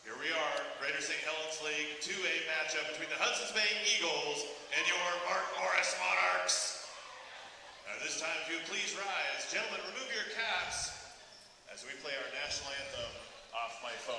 Here we are, Greater St. Helens League 2A matchup between the Hudson's Bay Eagles and your Mark Morris Monarchs. This time, if you would please rise. Gentlemen, remove your caps as we play our national anthem, Off My Phone.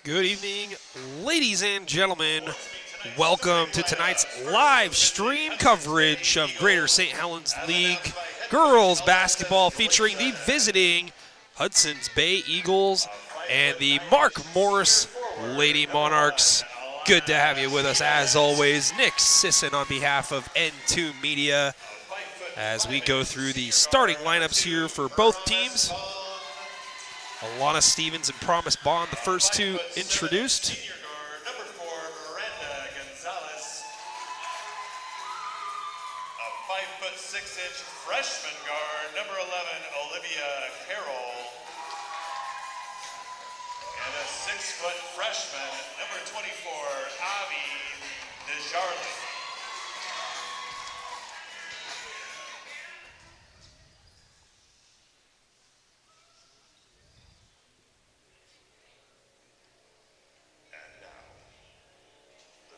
Good evening, ladies and gentlemen. Welcome to tonight's live stream coverage of Greater St. Helens League girls basketball featuring the visiting Hudson's Bay Eagles and the Mark Morris Lady Monarchs. Good to have you with us as always. Nick Sisson on behalf of N2 Media as we go through the starting lineups here for both teams. Alana Stevens and Promise Bond, the first two introduced. Senior guard, number 4, Miranda Gonzalez. A 5'6" freshman guard, number 11, Olivia Carroll. And a 6' freshman, number 24, Avi Desjardins.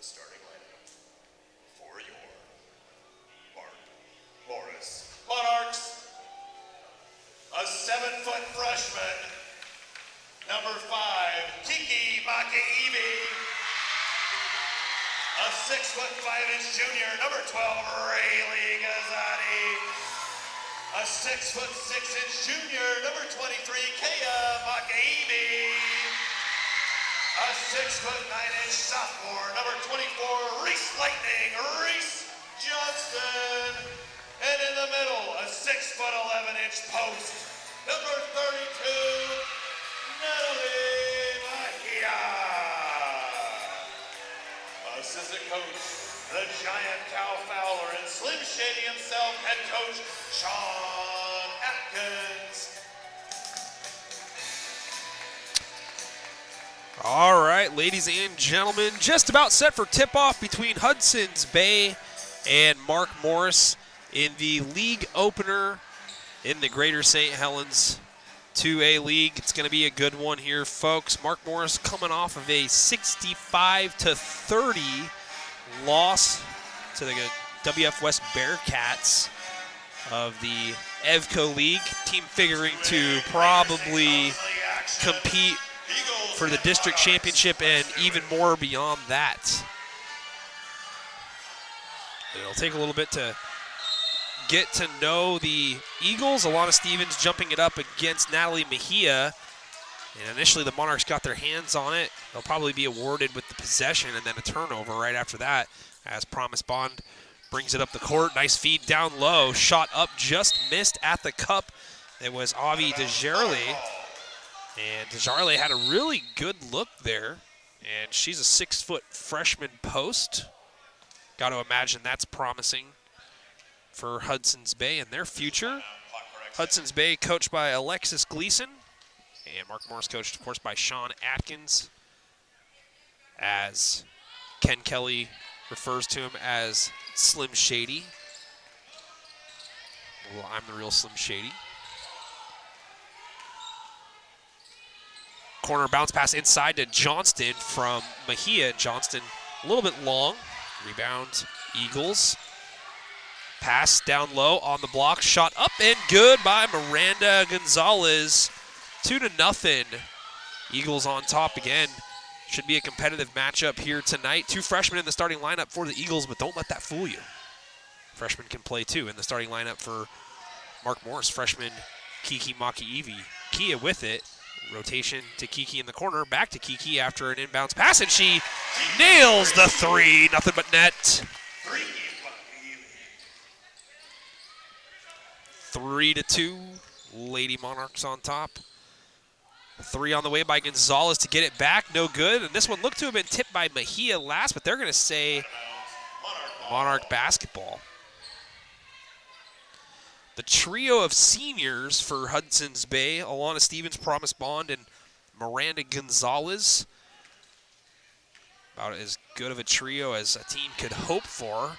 Starting lineup for your Mark Morris Monarchs. A 7' freshman, number 5, Kiki Makaibi. A 6'5" junior, number 12, Rayleigh Gazzotti. A 6'6" junior, number 23, Kea Makaibi. A 6'9" sophomore, number 24, Reese Lightning, Reese Johnston. And in the middle, a 6'11" post, number 32, Natalie Mahia. Assistant coach, the giant Cal Fowler, and Slim Shady himself, head coach, Sean Atkins. All right, ladies and gentlemen, just about set for tip-off between Hudson's Bay and Mark Morris in the league opener in the Greater St. Helens 2A League. It's going to be a good one here, folks. Mark Morris coming off of a 65-30 loss to the WF West Bearcats of the EVCO League. Team figuring to probably compete for the district championship and even more beyond that. It'll take a little bit to get to know the Eagles. Alana Stevens jumping it up against Natalie Mejia. And initially the Monarchs got their hands on it. They'll probably be awarded with the possession and then a turnover right after that as Promise Bond brings it up the court. Nice feed down low. Shot up, just missed at the cup. It was Avi Desjardins. And Desjardins had a really good look there. And she's a 6' freshman post. Got to imagine that's promising for Hudson's Bay and their future. Hudson's Bay coached by Alexis Gleason. And Mark Morris coached, of course, by Sean Atkins. As Ken Kelly refers to him as Slim Shady. Well, I'm the real Slim Shady. corner, bounce pass inside to Johnston from Mejia. Johnston a little bit long. Rebound, Eagles. Pass down low on the block, shot up and good by Miranda Gonzalez. 2-0. Eagles on top again. Should be a competitive matchup here tonight. 2 freshmen in the starting lineup for the Eagles, but don't let that fool you. Freshmen can play too in the starting lineup for Mark Morris. Freshman Kiki Makiivi. Kia with it. Rotation to Kiki in the corner. Back to Kiki after an inbounds pass, and she nails the 3. Nothing but net. 3-2. Lady Monarchs on top. 3 on the way by Gonzalez to get it back. No good. And this one looked to have been tipped by Mejia last, but they're going to say Monarch basketball. The trio of seniors for Hudson's Bay, Alana Stevens, Promise Bond, and Miranda Gonzalez. About as good of a trio as a team could hope for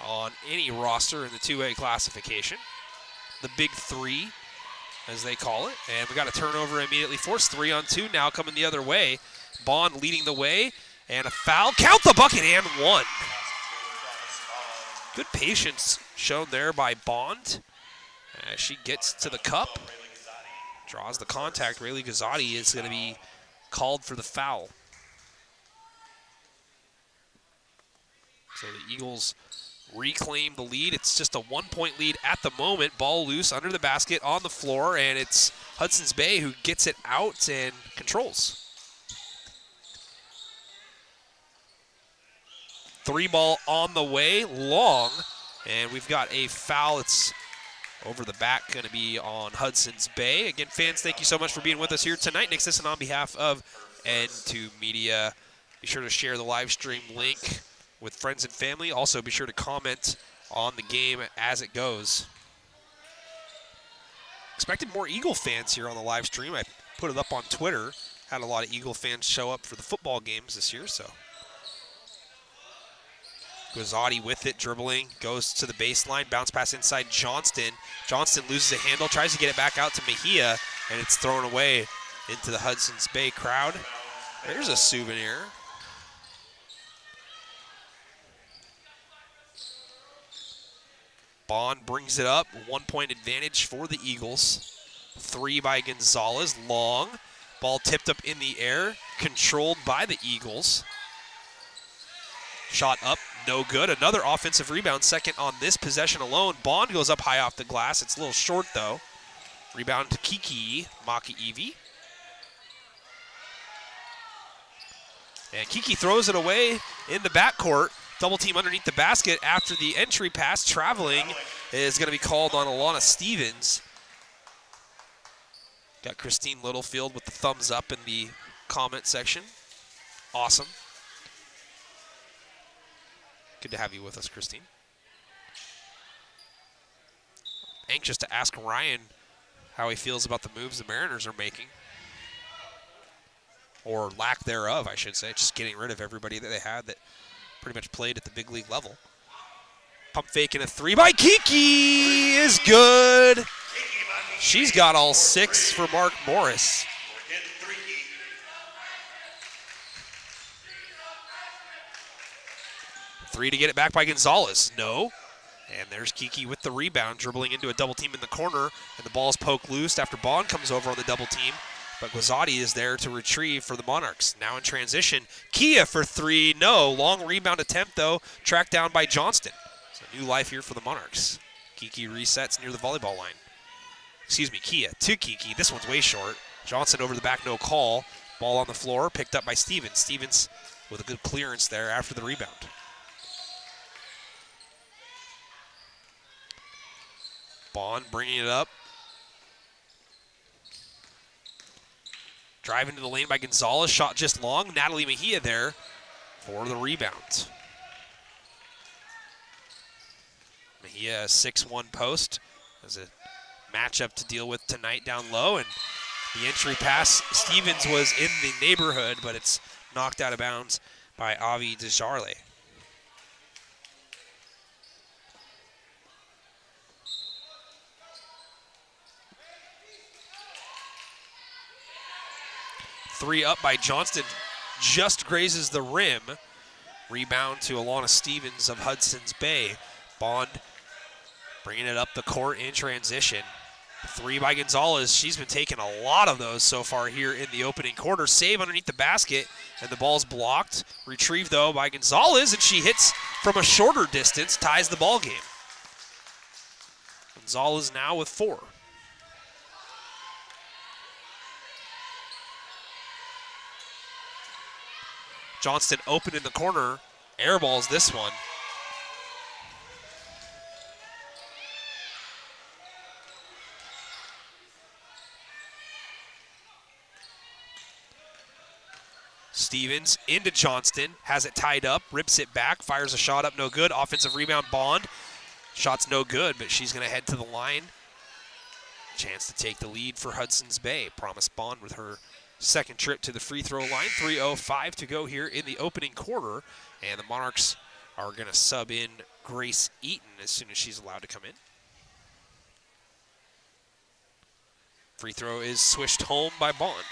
on any roster in the 2A classification. The big 3, as they call it. And we got a turnover immediately forced. 3-on-2 now coming the other way. Bond leading the way, and a foul. Count the bucket, and 1. Good patience shown there by Bond as she gets to the cup. Draws the contact. Rayleigh Gazzotti is going to be called for the foul. So the Eagles reclaim the lead. It's just a 1-point lead at the moment. Ball loose under the basket on the floor, and it's Hudson's Bay who gets it out and controls. 3 ball on the way, long, and we've got a foul. It's over the back, going to be on Hudson's Bay. Again, fans, thank you so much for being with us here tonight. Nick Sisson on behalf of N2 Media. Be sure to share the live stream link with friends and family. Also, be sure to comment on the game as it goes. Expected more Eagle fans here on the live stream. I put it up on Twitter. Had a lot of Eagle fans show up for the football games this year, so. Gazzotti with it, dribbling, goes to the baseline, bounce pass inside Johnston. Johnston loses a handle, tries to get it back out to Mejia, and it's thrown away into the Hudson's Bay crowd. There's a souvenir. Bond brings it up, 1-point advantage for the Eagles. 3 by Gonzalez, long. Ball tipped up in the air, controlled by the Eagles. Shot up, no good. Another offensive rebound, second on this possession alone. Bond goes up high off the glass. It's a little short, though. Rebound to Kiki Makiivi. And Kiki throws it away in the backcourt. Double team underneath the basket after the entry pass. Traveling is going to be called on Alana Stevens. Got Christine Littlefield with the thumbs up in the comment section. Awesome. Good to have you with us, Christine. Anxious to ask Ryan how he feels about the moves the Mariners are making. Or lack thereof, I should say. Just getting rid of everybody that they had that pretty much played at the big league level. Pump fake and a 3 by Kiki is good. She's got all 6 for Mark Morris. Three to get it back by Gonzalez. No. And there's Kiki with the rebound, dribbling into a double team in the corner, and the ball's poked loose after Bond comes over on the double team. But Gazzotti is there to retrieve for the Monarchs. Now in transition, Kia for 3. No. Long rebound attempt, though, tracked down by Johnston. So new life here for the Monarchs. Kiki resets near the volleyball line. Excuse me, Kia to Kiki. This one's way short. Johnson over the back, no call. Ball on the floor, picked up by Stevens. Stevens with a good clearance there after the rebound. Bond bringing it up. Drive into the lane by Gonzalez. Shot just long. Natalie Mejia there for the rebound. Mejia, 6'1" post. Has a matchup to deal with tonight down low. And the entry pass, Stevens was in the neighborhood, but it's knocked out of bounds by Avi Desjarlais. Three up by Johnston, just grazes the rim. Rebound to Alana Stevens of Hudson's Bay. Bond bringing it up the court in transition. Three by Gonzalez. She's been taking a lot of those so far here in the opening quarter. Save underneath the basket, and the ball's blocked. Retrieved, though, by Gonzalez, and she hits from a shorter distance, ties the ball game. Gonzalez now with 4. Johnston open in the corner. Airballs this one. Stevens into Johnston, has it tied up, rips it back, fires a shot up, no good. Offensive rebound, Bond. Shot's no good, but she's going to head to the line. Chance to take the lead for Hudson's Bay. Promise Bond with her second trip to the free throw line. 3:05 to go here in the opening quarter. And the Monarchs are going to sub in Grace Eaton as soon as she's allowed to come in. Free throw is swished home by Bond.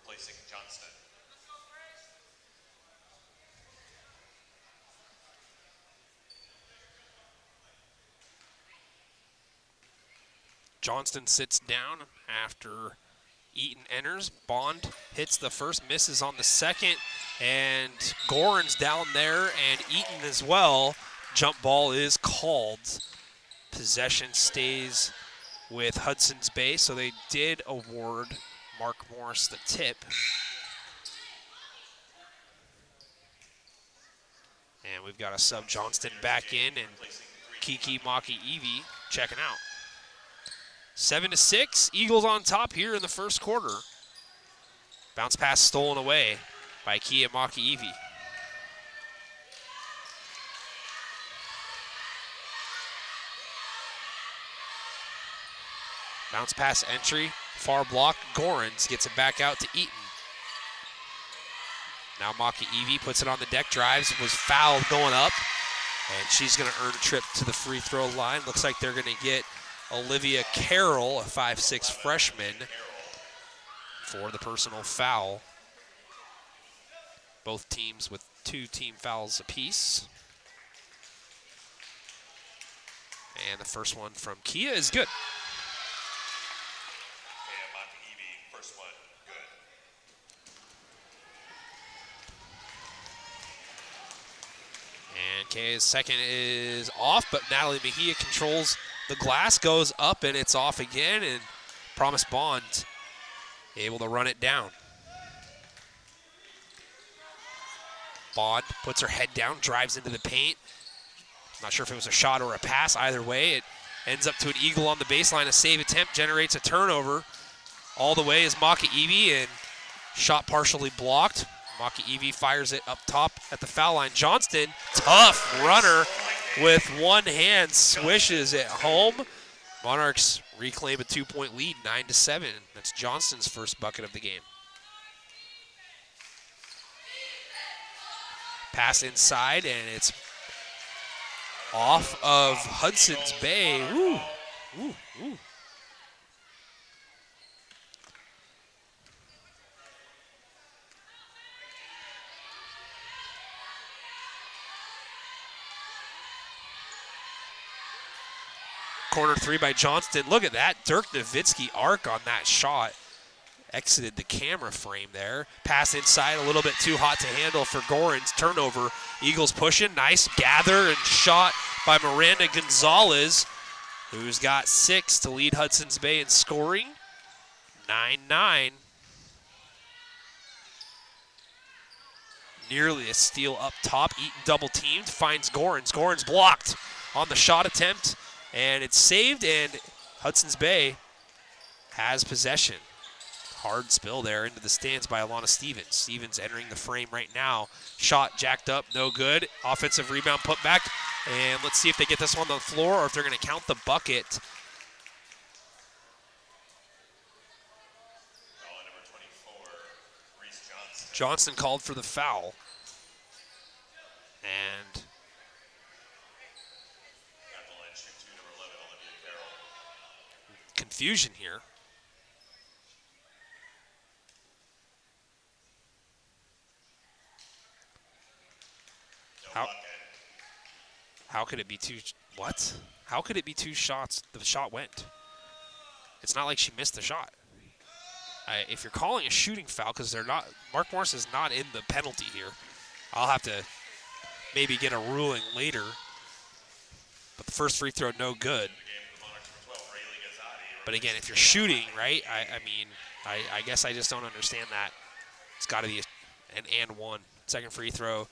Replacing Johnston. Johnston sits down after Eaton enters. Bond hits the first, misses on the second, and Gorin's down there, and Eaton as well. Jump ball is called. Possession stays with Hudson's Bay, so they did award Mark Morris the tip. And we've got a sub Johnston back in, and Kiki Maki-Evie checking out. 7-6, Eagles on top here in the first quarter. Bounce pass stolen away by Kia Maki-Evie. Bounce pass entry, far block. Gorins gets it back out to Eaton. Now Maki-Evie puts it on the deck, drives, was fouled going up, and she's going to earn a trip to the free throw line. Looks like they're going to get Olivia Carroll, a 5'6" freshman, for the personal foul. Both teams with 2 team fouls apiece. And the first one from Kia is good. First one, good. And Kaya's second is off, but Natalie Mejia controls the glass, goes up, and it's off again, and Promise Bond able to run it down. Bond puts her head down, drives into the paint. Not sure if it was a shot or a pass. Either way, it ends up to an Eagle on the baseline. A save attempt generates a turnover. All the way is Maki-Evie, and shot partially blocked. Maki-Evie fires it up top at the foul line. Johnston, tough runner with one hand, swishes it home. Monarchs reclaim a 2-point lead, 9-7. That's Johnston's first bucket of the game. Pass inside, and it's off of Hudson's Bay. Ooh, ooh, ooh. Corner 3 by Johnston. Look at that. Dirk Nowitzki arc on that shot. Exited the camera frame there. Pass inside, a little bit too hot to handle for Gorin's turnover. Eagles pushing. Nice gather and shot by Miranda Gonzalez, who's got 6 to lead Hudson's Bay in scoring. 9-9. Nearly a steal up top. Eaton double teamed. Finds Gorin's. Gorin's blocked on the shot attempt. And it's saved, and Hudson's Bay has possession. Hard spill there into the stands by Alana Stevens. Stevens entering the frame right now. Shot jacked up, no good. Offensive rebound put back. And let's see if they get this one on the floor or if they're going to count the bucket. Foul number 24, Reese Johnson. Johnson called for the foul. confusion here. How could it be two? What? How could it be 2 shots? The shot went. It's not like she missed the shot. If you're calling a shooting foul, because they're not, Mark Morris is not in the penalty here. I'll have to maybe get a ruling later. But the first free throw, no good. But again, if you're shooting, right? I guess I just don't understand that. It's got to be an and one. Second free throw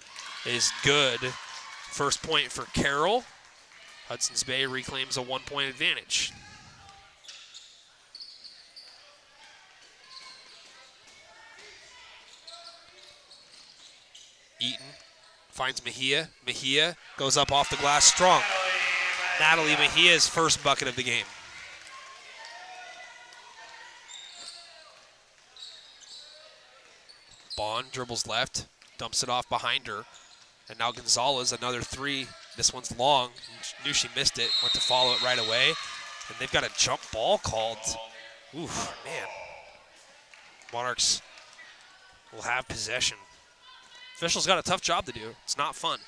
is good. First point for Carroll. Hudson's Bay reclaims a 1-point advantage. Eaton finds Mejia. Mejia goes up off the glass strong. Natalie Mejia's first bucket of the game. Bond dribbles left, dumps it off behind her. And now Gonzalez, another 3. This one's long. Knew she missed it, went to follow it right away. And they've got a jump ball called. Oof, man. Monarchs will have possession. Officials got a tough job to do. It's not fun.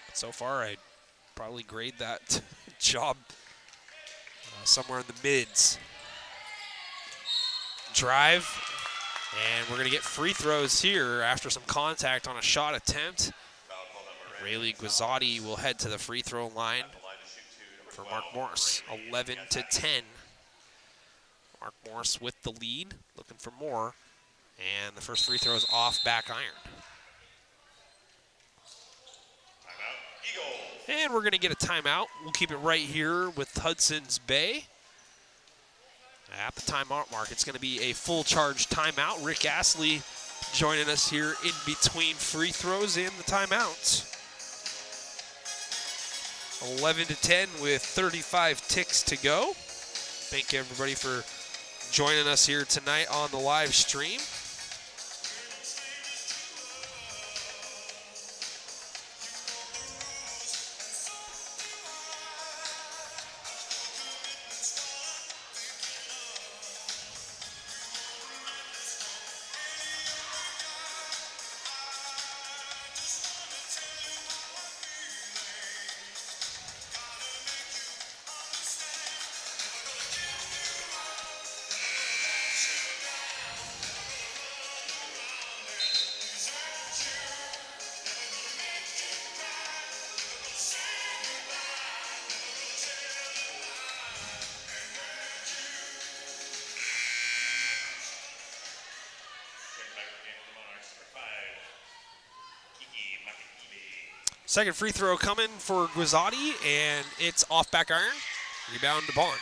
But so far, I'd probably grade that job somewhere in the mids. Drive. And we're going to get free throws here after some contact on a shot attempt. Rayleigh Guizotti will head to the free throw line for Mark Morris. 11-10. Mark Morris with the lead, looking for more. And the first free throw is off back iron. And we're going to get a timeout. We'll keep it right here with Hudson's Bay. At the timeout mark, it's going to be a full charge timeout. Rick Astley joining us here in between free throws and the timeouts. 11-10 with 35 ticks to go. Thank you everybody for joining us here tonight on the live stream. Second free throw coming for Guizotti, and it's off back iron. Rebound to Bond.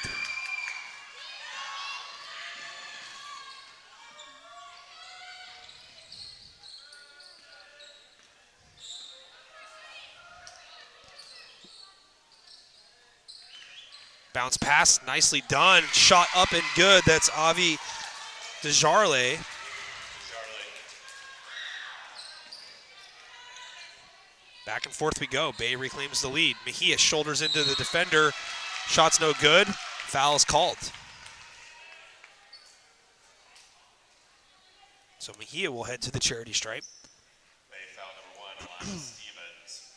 Bounce pass, nicely done. Shot up and good. That's Avi Desjarlais. Back and forth we go. Bay reclaims the lead. Mejia shoulders into the defender. Shot's no good. Foul is called. So Mejia will head to the charity stripe. Bay foul number 1, Alana Stevens.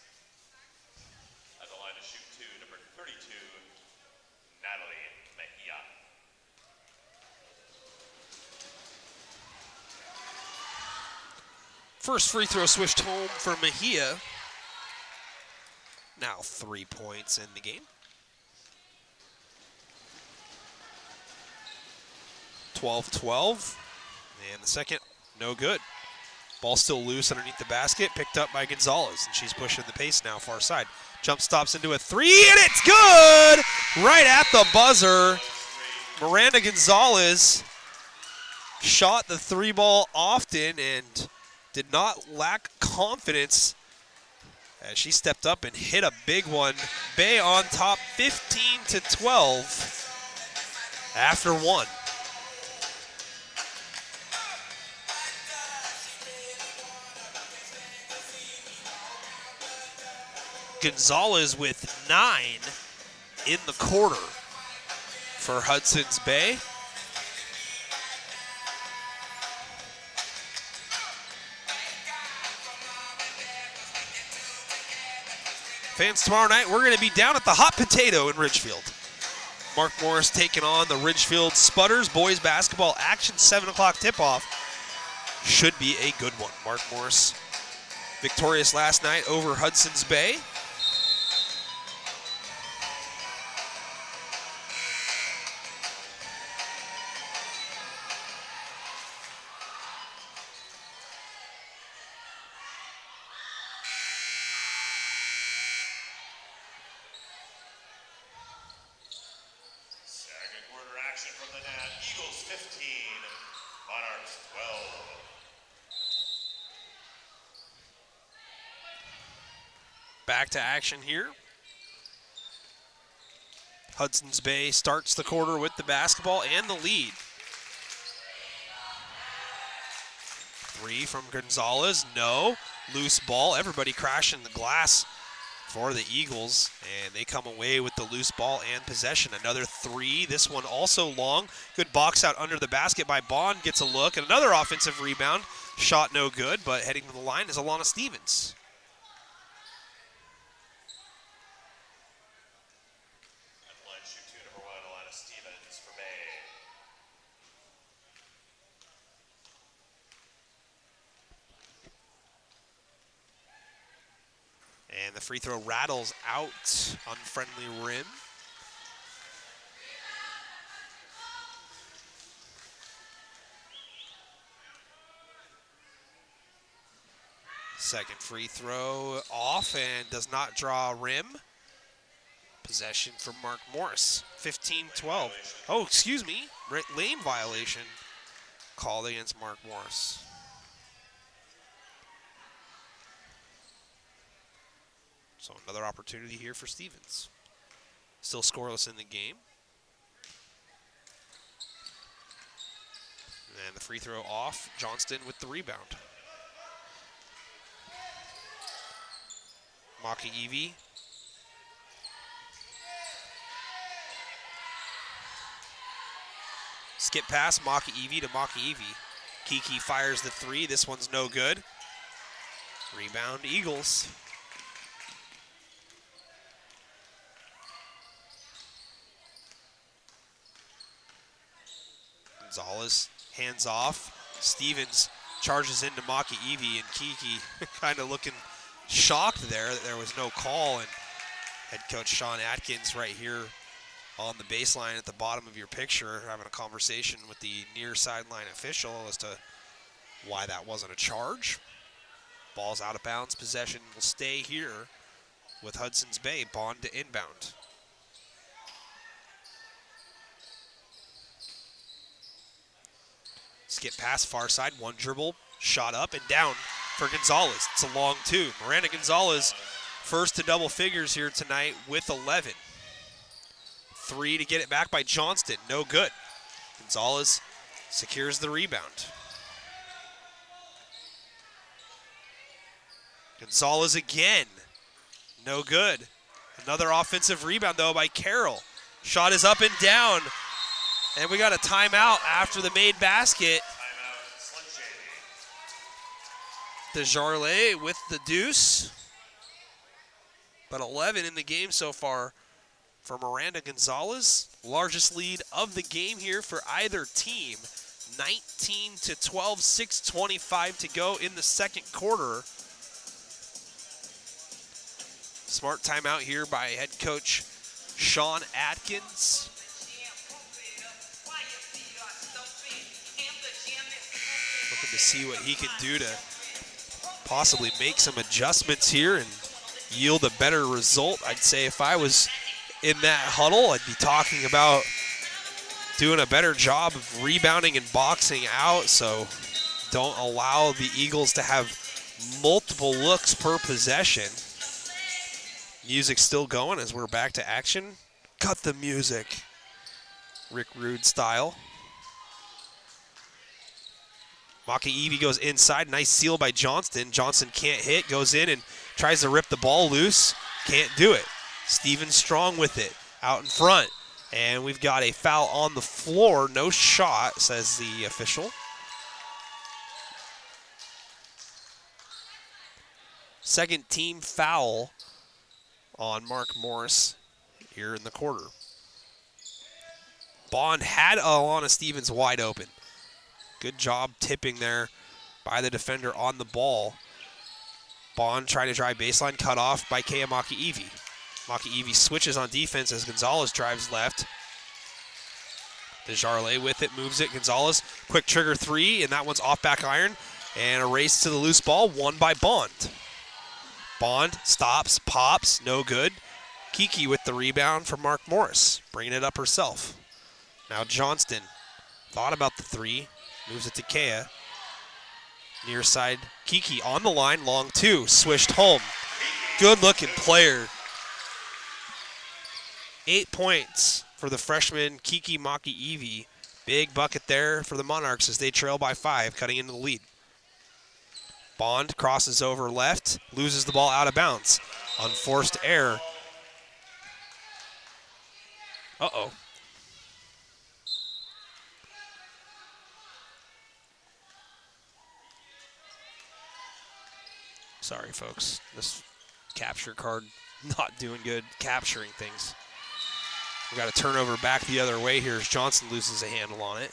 At the line to shoot 2, number 32, Natalie Mejia. First free throw switched home for Mejia. Now 3 points in the game. 12-12. And the second, no good. Ball still loose underneath the basket, picked up by Gonzalez, and she's pushing the pace now far side. Jump stops into a 3, and it's good! Right at the buzzer. Miranda Gonzalez shot the 3 ball often and did not lack confidence as she stepped up and hit a big one. Bay on top 15-12 after 1. Gonzalez with 9 in the quarter. for Hudson's Bay. Fans, tomorrow night we're going to be down at the Hot Potato in Ridgefield. Mark Morris taking on the Ridgefield Spudders. Boys basketball action, 7 o'clock tip-off. Should be a good one. Mark Morris victorious last night over Hudson's Bay. From the net, Eagles 15, Monarchs 12. Back to action here. Hudson's Bay starts the quarter with the basketball and the lead. 3 from Gonzalez, no. Loose ball, everybody crashing the glass for the Eagles, and they come away with the loose ball and possession. Another 3, this one also long. Good box out under the basket by Bond, gets a look, and another offensive rebound. Shot no good, but heading to the line is Alana Stevens. At the line, shoot 2, number 1, Alana Stevens for Bay. And the free throw rattles out, unfriendly rim. Second free throw off and does not draw a rim. Possession for Mark Morris, 15-12. Oh, excuse me, lane violation called against Mark Morris. So another opportunity here for Stevens. Still scoreless in the game. And the free throw off, Johnston with the rebound. Maki Evie. Skip pass, Maki Evie to Maki Evie. Kiki fires the 3, this one's no good. Rebound, Eagles. Gonzalez hands off. Stevens charges into Maki Evie, and Kiki kind of looking shocked there that there was no call. And head coach Sean Atkins right here on the baseline at the bottom of your picture having a conversation with the near sideline official as to why that wasn't a charge. Ball's out of bounds. Possession will stay here with Hudson's Bay. Bond to inbound. Skip pass far side, one dribble, shot up and down for Gonzalez. It's a long 2. Miranda Gonzalez first to double figures here tonight with 11. 3 to get it back by Johnston, no good. Gonzalez secures the rebound. Gonzalez again, no good. Another offensive rebound though by Carroll. Shot is up and down. And we got a timeout after the made basket. Desjardins with the deuce. But 11 in the game so far for Miranda Gonzalez. Largest lead of the game here for either team. 19-12, 6:25 to go in the second quarter. Smart timeout here by head coach Sean Atkins. Looking to see what he can do to possibly make some adjustments here and yield a better result. I'd say if I was in that huddle, I'd be talking about doing a better job of rebounding and boxing out, so don't allow the Eagles to have multiple looks per possession. Music's still going as we're back to action. Cut the music, Rick Rude style. Maki Evie goes inside. Nice seal by Johnston. Johnston can't hit. Goes in and tries to rip the ball loose. Can't do it. Stevens strong with it. Out in front. And we've got a foul on the floor. No shot, says the official. Second team foul on Mark Morris here in the quarter. Bond had Alana Stevens wide open. Good job tipping there by the defender on the ball. Bond trying to drive baseline, cut off by Kea Maki-Evi. Maki-Evi switches on defense as Gonzalez drives left. Desjardins with it, moves it. Gonzalez, quick trigger three, and that one's off back iron. And a race to the loose ball, won by Bond. Bond stops, pops, no good. Kiki with the rebound for Mark Morris, bringing it up herself. Now Johnston thought about the three, moves it to Kea. Near side, Kiki on the line, long two, swished home. Good looking player. 8 points for the freshman Kiki Maki-Evi. Big bucket there for the Monarchs as they trail by 5, cutting into the lead. Bond crosses over left, loses the ball out of bounds. Unforced error. Uh-oh. Sorry, folks. This capture card not doing good capturing things. We got a turnover back the other way here as Johnson loses a handle on it.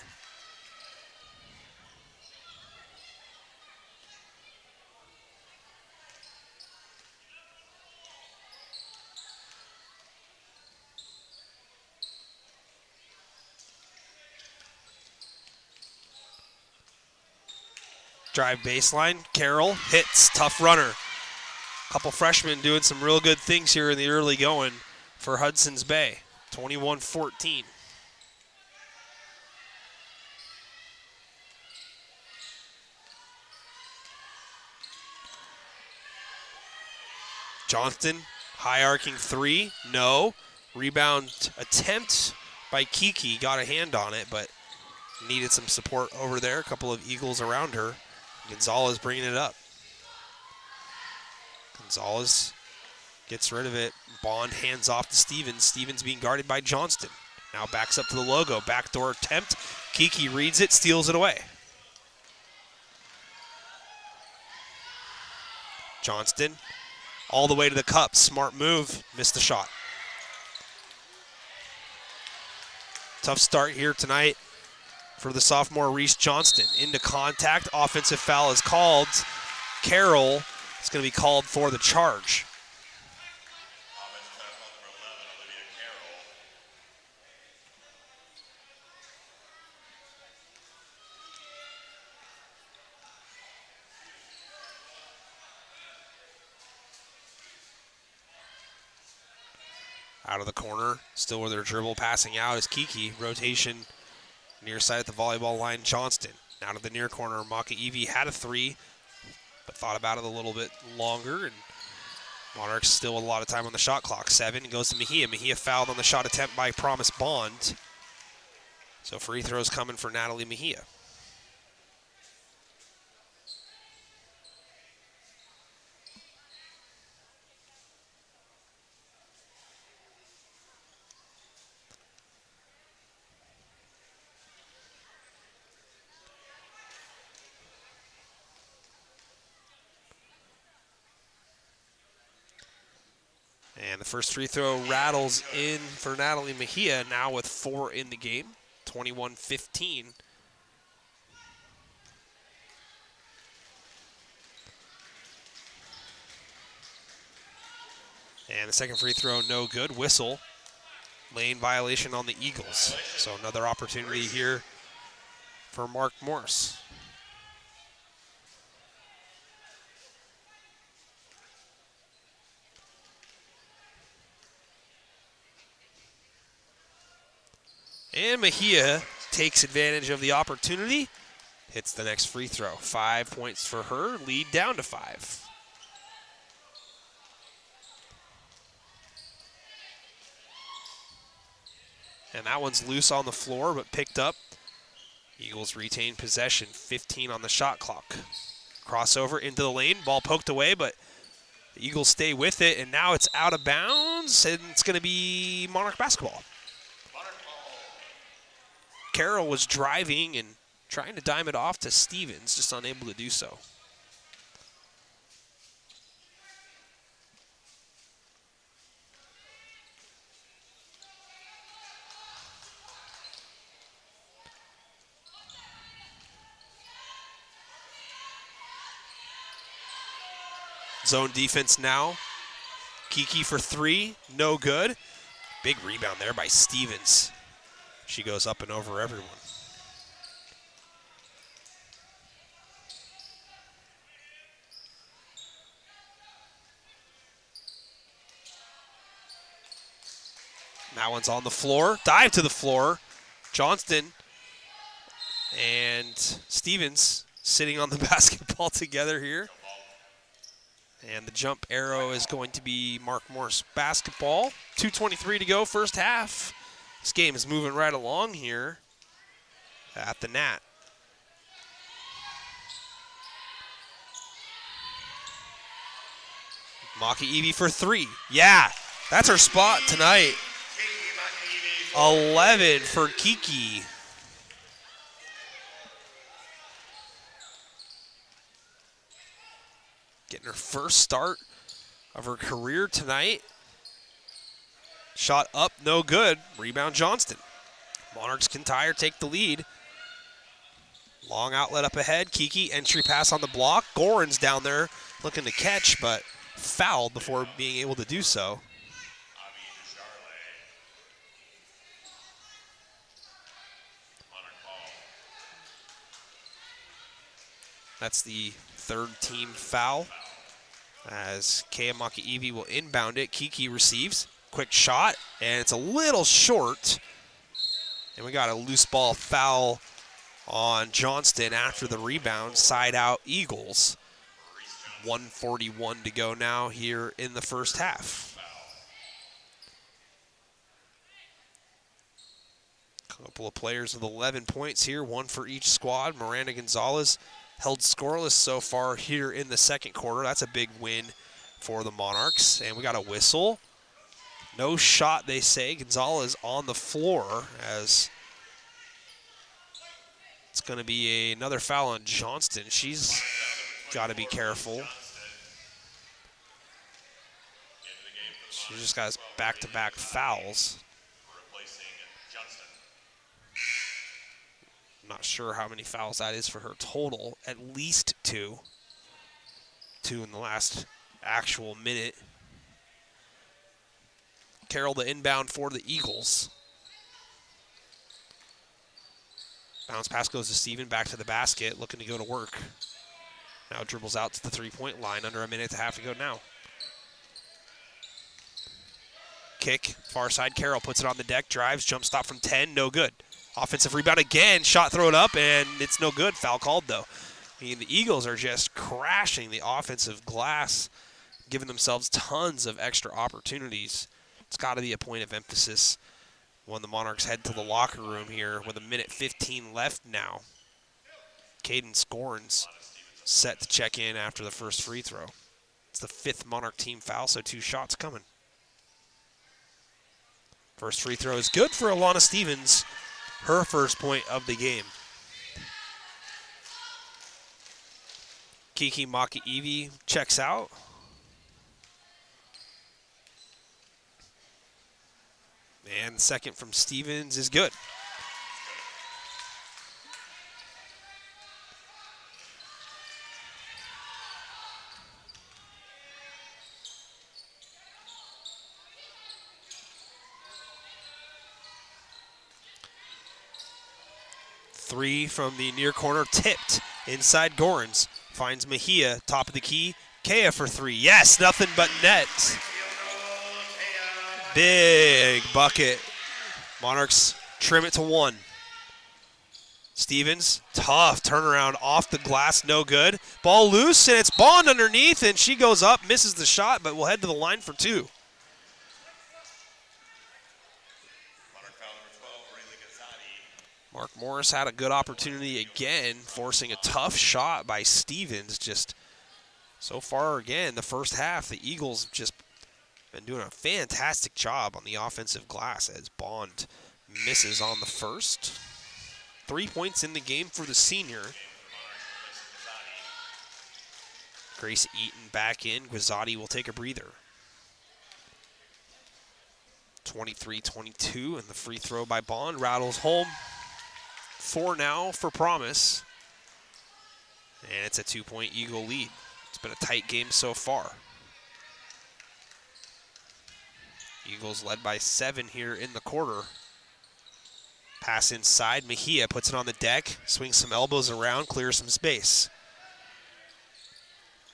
Drive baseline, Carroll hits, tough runner. Couple freshmen doing some real good things here in the early going for Hudson's Bay. 21-14. Johnston, high arcing three, no. Rebound attempt by Kiki, got a hand on it, but needed some support over there. A couple of Eagles around her. Gonzalez bringing it up. Gonzalez gets rid of it. Bond hands off to Stevens. Stevens being guarded by Johnston. Now backs up to the logo. Backdoor attempt. Kiki reads it, steals it away. Johnston all the way to the cup. Smart move. Missed the shot. Tough start here tonight for the sophomore Reese Johnston. Into contact. Offensive foul is called. Carroll is going to be called for the charge. Offensive foul number 11, Olivia Carroll. Out of the corner, still with her dribble, passing out is Kiki. Rotation near side at the volleyball line, Johnston. Now to the near corner, Maki-Evi had a three, but thought about it a little bit longer, and Monarchs still with a lot of time on the shot clock. 7 goes to Mejia. Mejia fouled on the shot attempt by Promise Bond. So free throws coming for Natalie Mejia. And the first free throw rattles in for Natalie Mejia, now with 4 in the game, 21-15. And the second free throw, no good. Whistle. Lane violation on the Eagles. So another opportunity here for Mark Morris. And Mejia takes advantage of the opportunity, hits the next free throw. 5 points for her, lead down to 5. And that one's loose on the floor, but picked up. Eagles retain possession, 15 on the shot clock. Crossover into the lane, ball poked away, but the Eagles stay with it, and now it's out of bounds, and it's going to be Monarch basketball. Monarch Carroll was driving and trying to dime it off to Stevens, just unable to do so. Zone defense now. Kiki for three, no good. Big rebound there by Stevens. She goes up and over everyone. That one's on the floor. Dive to the floor. Johnston and Stevens sitting on the basketball together here. And the jump arrow is going to be Mark Morris basketball. 2:23 to go, first half. This game is moving right along here at the Nat. Maki Evie for three. Yeah, that's her spot tonight. 11 for Kiki. Getting her first start of her career tonight. Shot up, no good. Rebound Johnston. Monarchs can tie or take the lead. Long outlet up ahead. Kiki, entry pass on the block. Gorin's down there looking to catch, but fouled before being able to do so. That's the third team foul as Kea Maki-Evie will inbound it. Kiki receives. Quick shot, and it's a little short. And we got a loose ball foul on Johnston after the rebound. Side out Eagles. 1:41 to go now here in the first half. A couple of players with 11 points here, one for each squad. Miranda Gonzalez held scoreless so far here in the second quarter. That's a big win for the Monarchs. And we got a whistle. No shot, they say. Gonzalez on the floor as it's going to be another foul on Johnston. She's got to be careful. She just got back-to-back fouls. Not sure how many fouls that is for her total. At least two. Two in the last actual minute. Carroll the inbound for the Eagles. Bounce pass goes to Steven, back to the basket, looking to go to work. Now dribbles out to the three-point line, under a minute and a half to go now. Kick, far side, Carroll puts it on the deck, drives, jump stop from 10, no good. Offensive rebound again, shot thrown up, and it's no good. Foul called, though. I mean, the Eagles are just crashing the offensive glass, giving themselves tons of extra opportunities. It's got to be a point of emphasis when the Monarchs head to the locker room here with 1:15 left now. Caden Scorns set to check in after the first free throw. It's the fifth Monarch team foul, so 2 shots coming. First free throw is good for Alana Stevens. Her first point of the game. Kiki Maki-Evie checks out. And second from Stevens is good. Three from the near corner, tipped inside Gorins. Finds Mejia, top of the key. Kea for three. Yes, nothing but net. Big bucket. Monarchs trim it to 1. Stevens, tough turnaround off the glass, no good. Ball loose, and it's Bond underneath, and she goes up, misses the shot, but will head to the line for 2. Mark Morris had a good opportunity again, forcing a tough shot by Stevens. Just so far, again, the first half, the Eagles just been doing a fantastic job on the offensive glass as Bond misses on the first. 3 points in the game for the senior. Grace Eaton back in. Guizzotti will take a breather. 23-22, and the free throw by Bond rattles home. 4 now for Promise. And it's a 2-point Eagle lead. It's been a tight game so far. Eagles led by 7 here in the quarter. Pass inside, Mejia puts it on the deck, swings some elbows around, clears some space.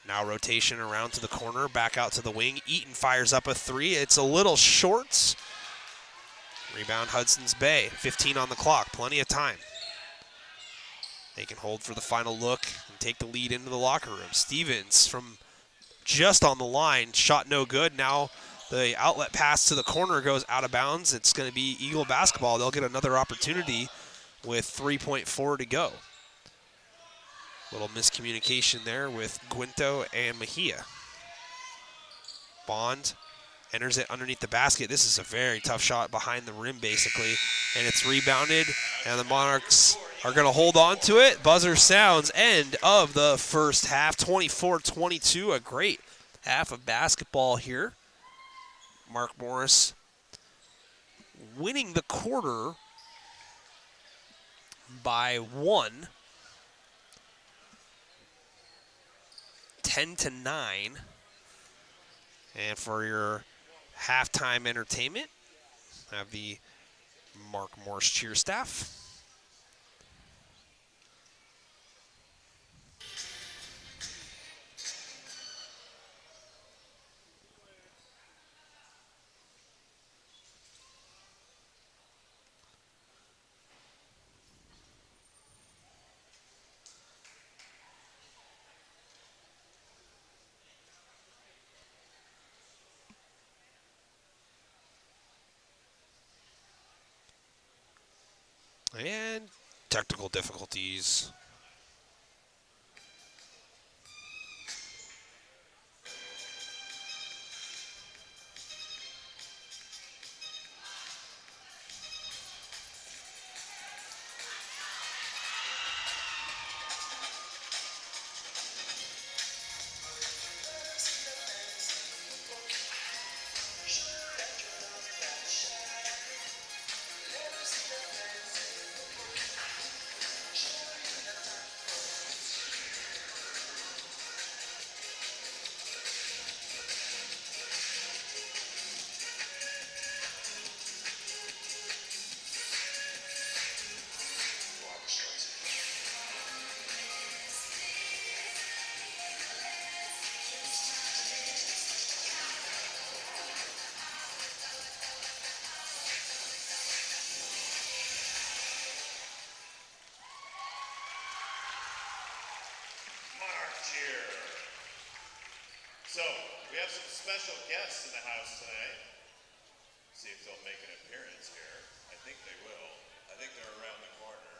Now rotation around to the corner, back out to the wing. Eaton fires up a 3. It's a little short. Rebound Hudson's Bay. 15 on the clock, plenty of time. They can hold for the final look and take the lead into the locker room. Stevens from just on the line, shot no good. Now the outlet pass to the corner goes out of bounds. It's going to be Eagle basketball. They'll get another opportunity with 3.4 to go. Little miscommunication there with Guinto and Mejia. Bond enters it underneath the basket. This is a very tough shot behind the rim, basically, and it's rebounded, and the Monarchs are going to hold on to it. Buzzer sounds. End of the first half, 24-22. A great half of basketball here. Mark Morris winning the quarter by 1. 10-9. And for your halftime entertainment, have the Mark Morris cheer staff. And technical difficulties. So, we have some special guests in the house today. See if they'll make an appearance here. I think they will. I think they're around the corner.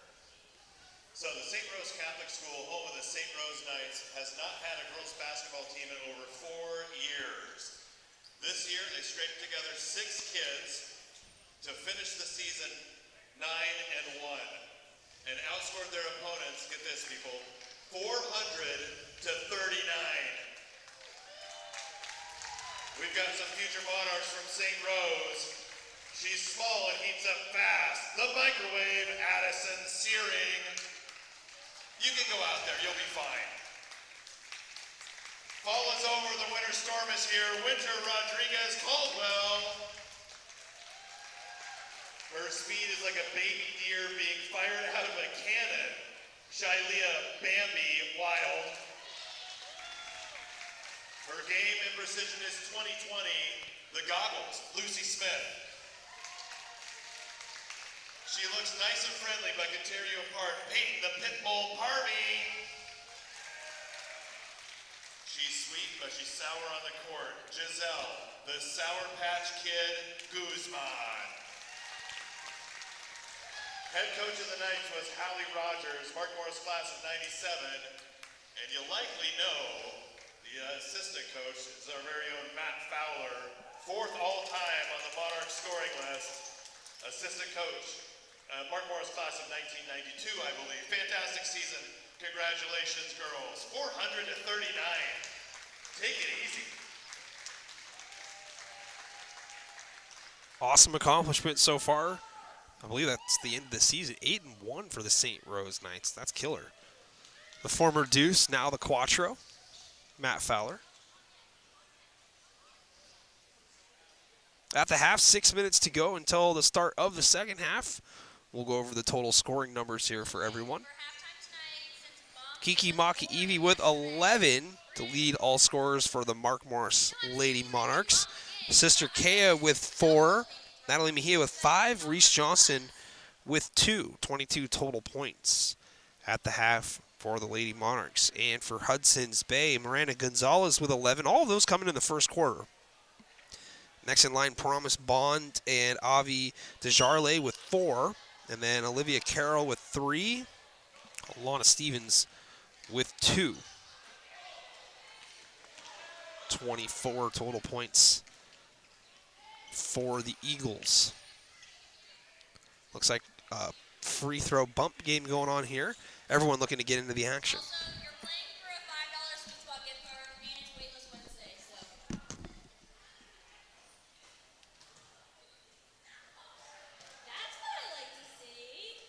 So the St. Rose Catholic School, home of the St. Rose Knights, has not had a girls basketball team in over 4 years. This year, they scraped together 6 kids to finish the season 9-1 and outscored their opponents, get this people, 400-39. We've got some future Monarchs from St. Rose. She's small and heats up fast. The microwave, Addison Searing. You can go out there, you'll be fine. Fall is over, the winter storm is here. Winter Rodriguez Caldwell. Her speed is like a baby deer being fired out of a cannon. Shylea Bambi Wild. Her game and precision is 20-20. The goggles, Lucy Smith. She looks nice and friendly but can tear you apart. Peyton the Pitbull Harvey. She's sweet but she's sour on the court. Giselle, the Sour Patch Kid Guzman. Head coach of the Knights was Hallie Rogers, Mark Morris class of 97. And you likely know the assistant coach is our very own Matt Fowler, 4th all-time on the Monarch scoring list. Assistant coach, Mark Morris class of 1992, I believe. Fantastic season. Congratulations, girls. 400 to 39. Take it easy. Awesome accomplishment so far. I believe that's the end of the season. 8-1 for the St. Rose Knights. That's killer. The former Deuce, now the Quattro, Matt Fowler. At the half, 6 minutes to go until the start of the second half. We'll go over the total scoring numbers here for everyone. Kiki Maki Evie with 11 to lead all scorers for the Mark Morris Lady Monarchs. Sister Kea with 4. Natalie Mejia with 5. Reese Johnson with 2. 22 total points at the half for the Lady Monarchs. And for Hudson's Bay, Miranda Gonzalez with 11. All of those coming in the first quarter. Next in line, Promise Bond and Avi Desjarlais with 4. And then Olivia Carroll with 3. Alana Stevens with 2. 24 total points for the Eagles. Looks like a free throw bump game going on here. Everyone looking to get into the action. Also, you're playing for a $5 Sweet Spot gift card and it's Weightless Wednesday, so. That's what I like to see.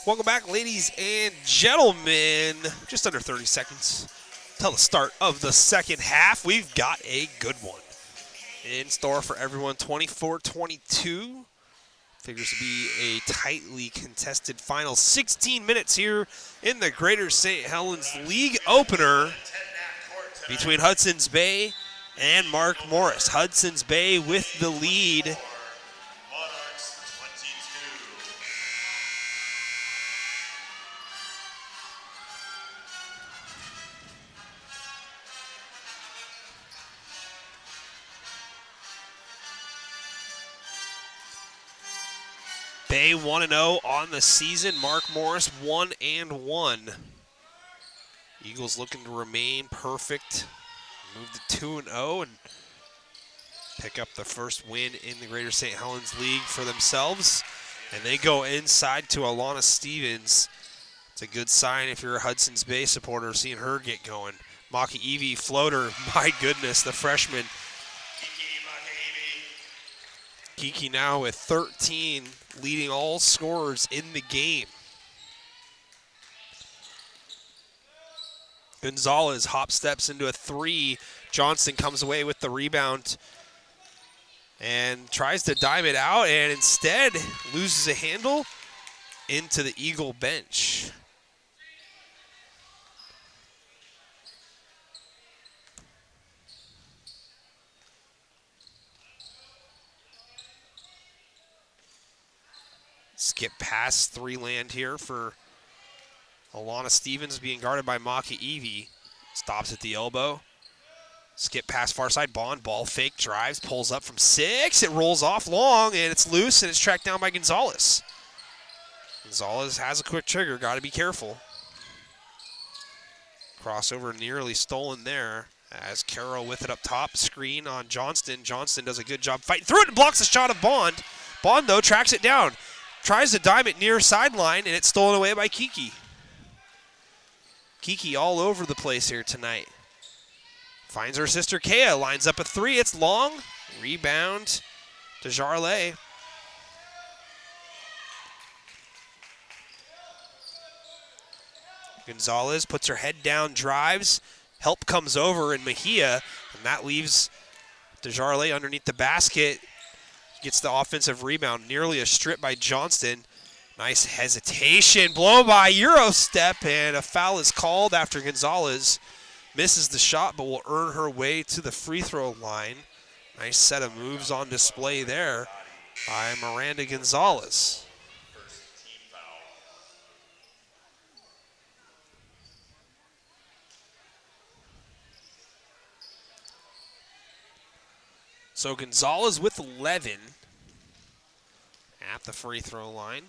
Welcome back, ladies and gentlemen. Just under 30 seconds till the start of the second half. We've got a good one in store for everyone. 24-22. Figures to be a tightly contested final 16 minutes here in the Greater St. Helens League opener between Hudson's Bay and Mark Morris. Hudson's Bay with the lead. Monarchs 22. Bay 1-0 on the season. Mark Morris 1-1. Eagles looking to remain perfect. Move to 2-0 and pick up the first win in the Greater St. Helens League for themselves. And they go inside to Alana Stevens. It's a good sign if you're a Hudson's Bay supporter, seeing her get going. Maki Evie floater, my goodness, the freshman. Kiki now with 13, leading all scorers in the game. Gonzalez hop steps into a 3. Johnston comes away with the rebound and tries to dime it out, and instead loses a handle into the Eagle bench. Skip past 3 land here for Alana Stevens, being guarded by Maki Evie. Stops at the elbow. Skip pass far side. Bond ball fake, drives, pulls up from 6. It rolls off long, and it's loose, and it's tracked down by Gonzalez. Gonzalez has a quick trigger. Got to be careful. Crossover nearly stolen there as Carroll with it up top. Screen on Johnston. Johnston does a good job fighting through it and blocks the shot of Bond. Bond, though, tracks it down. Tries to dime it near sideline, and it's stolen away by Kiki. Kiki all over the place here tonight. Finds her sister Kea, lines up a 3. It's long. Rebound to Jarlet. Gonzalez puts her head down, drives. Help comes over, and Mejia, and that leaves Desjarlais underneath the basket. Gets the offensive rebound, nearly a strip by Johnston. Nice hesitation, blow by, Euro step, and a foul is called after Gonzalez misses the shot, but will earn her way to the free throw line. Nice set of moves on display there by Miranda Gonzalez. So Gonzalez with 11 at the free throw line.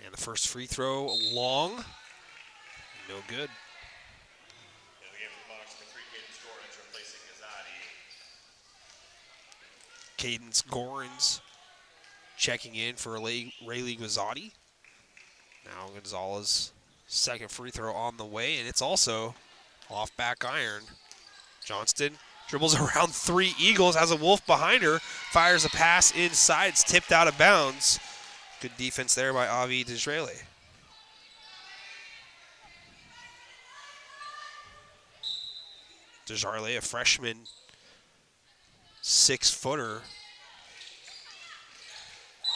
And the first free throw long. No good. Cadence Gorins checking in for Rayleigh Guazzotti. Now Gonzalez, second free throw on the way, and it's also off back iron. Johnston dribbles around 3 Eagles, has a Wolf behind her, fires a pass inside, it's tipped out of bounds. Good defense there by Avi Desjarlais. Desjarlais, a freshman, 6-footer.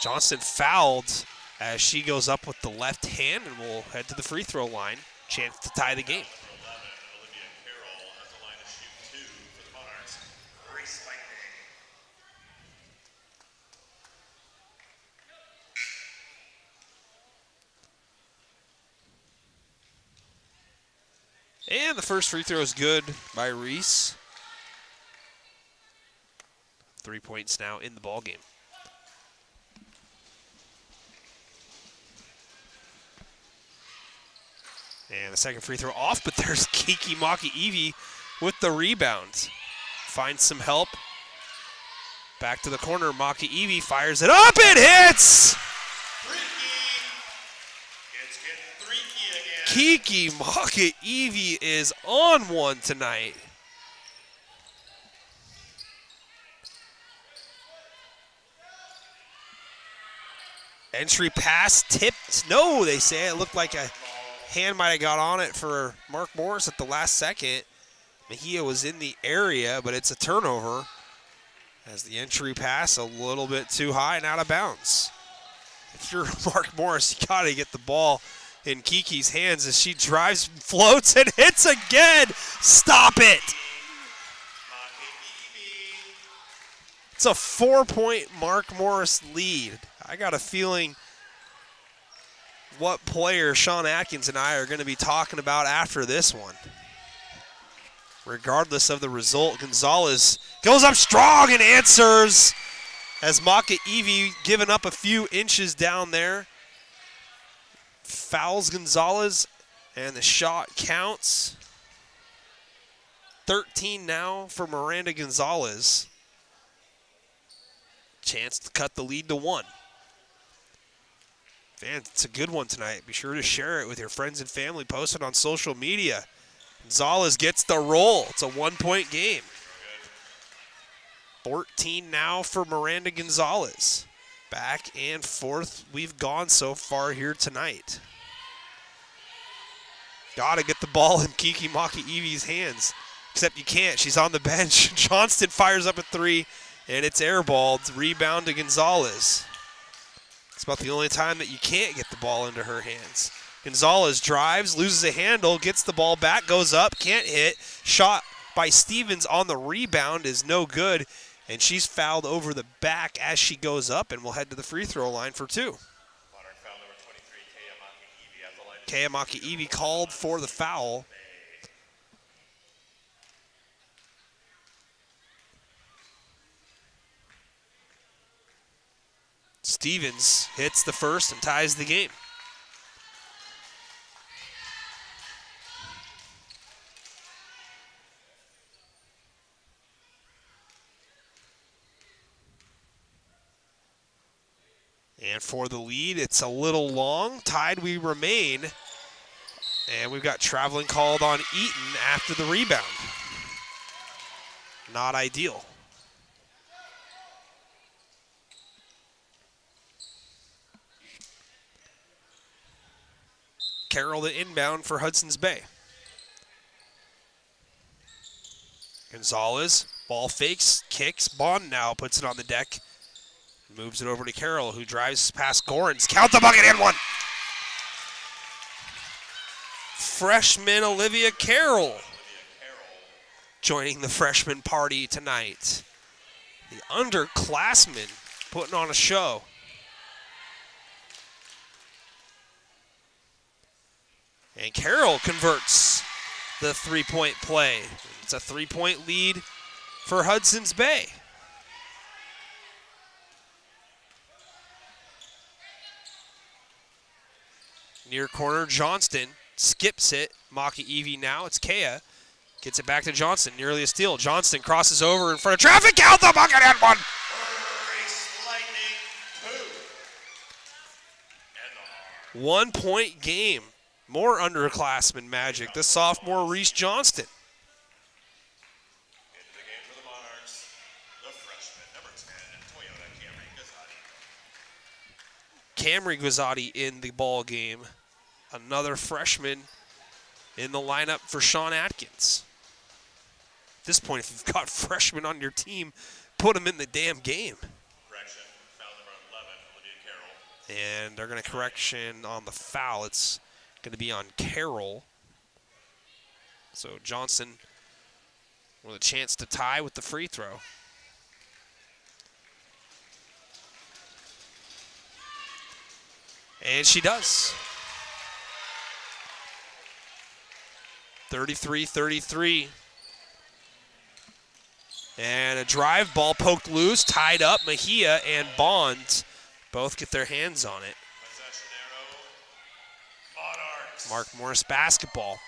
Johnston fouled as she goes up with the left hand and will head to the free throw line. Chance to tie the game. And the first free throw is good by Reese. 3 points now in the ball game. And the second free throw off, but there's Kiki Maki Evie with the rebound. Finds some help. Back to the corner, Maki Evie fires it up, it hits! Kiki Maki Evie is on one tonight. Entry pass tipped. No, they say. It looked like a hand might have got on it for Mark Morris at the last second. Mejia was in the area, but it's a turnover as the entry pass a little bit too high and out of bounds. If you're Mark Morris, you got to get the ball in Kiki's hands as she drives, floats, and hits again. Stop it. It's a 4-point Mark Morris lead. I got a feeling what player Sean Atkins and I are going to be talking about after this one. Regardless of the result, Gonzalez goes up strong and answers as Maka Evie giving up a few inches down there. Fouls Gonzalez, and the shot counts. 13 now for Miranda Gonzalez. Chance to cut the lead to 1. Man, it's a good one tonight. Be sure to share it with your friends and family. Post it on social media. Gonzalez gets the roll. It's a 1-point game. 14 now for Miranda Gonzalez. Back and forth we've gone so far here tonight. Got to get the ball in Kiki Maka-Evie's hands. Except you can't. She's on the bench. Johnston fires up a 3, and it's airballed. Rebound to Gonzalez. It's about the only time that you can't get the ball into her hands. Gonzalez drives, loses a handle, gets the ball back, goes up, can't hit. Shot by Stevens on the rebound is no good, and she's fouled over the back as she goes up and will head to the free throw line for 2. Kea Maka-Evie called for the foul. Stevens hits the first and ties the game. And for the lead, it's a little long. Tied we remain. And we've got traveling called on Eaton after the rebound. Not ideal. Carroll the inbound for Hudson's Bay. Gonzalez, ball fakes, kicks. Bond now puts it on the deck. Moves it over to Carroll, who drives past Gorens. Count the bucket and 1. Freshman Olivia Carroll joining the freshman party tonight. The underclassmen putting on a show. And Carroll converts the 3-point play. It's a 3-point lead for Hudson's Bay. Near corner, Johnston skips it. Maka-Evie now. It's Kea. Gets it back to Johnston. Nearly a steal. Johnston crosses over in front of traffic. Count the bucket and 1. Lightning, 1-point game. More underclassmen magic. The sophomore Reese Johnston. into the game for the Monarchs, the freshman, number 10, Toyota Camry Gazzotti. Camry Gazzotti in the ball game. Another freshman in the lineup for Sean Atkins. At this point, if you've got freshmen on your team, put them in the damn game. Correction, foul number 11, Olivia Carroll. And they're going to correction on the foul. It's going to be on Carroll. So Johnson with a chance to tie with the free throw. And she does. 33-33. And a drive, ball poked loose, tied up. Mejia and Bond both get their hands on it. Possession arrow, Monarchs. Mark Morris basketball.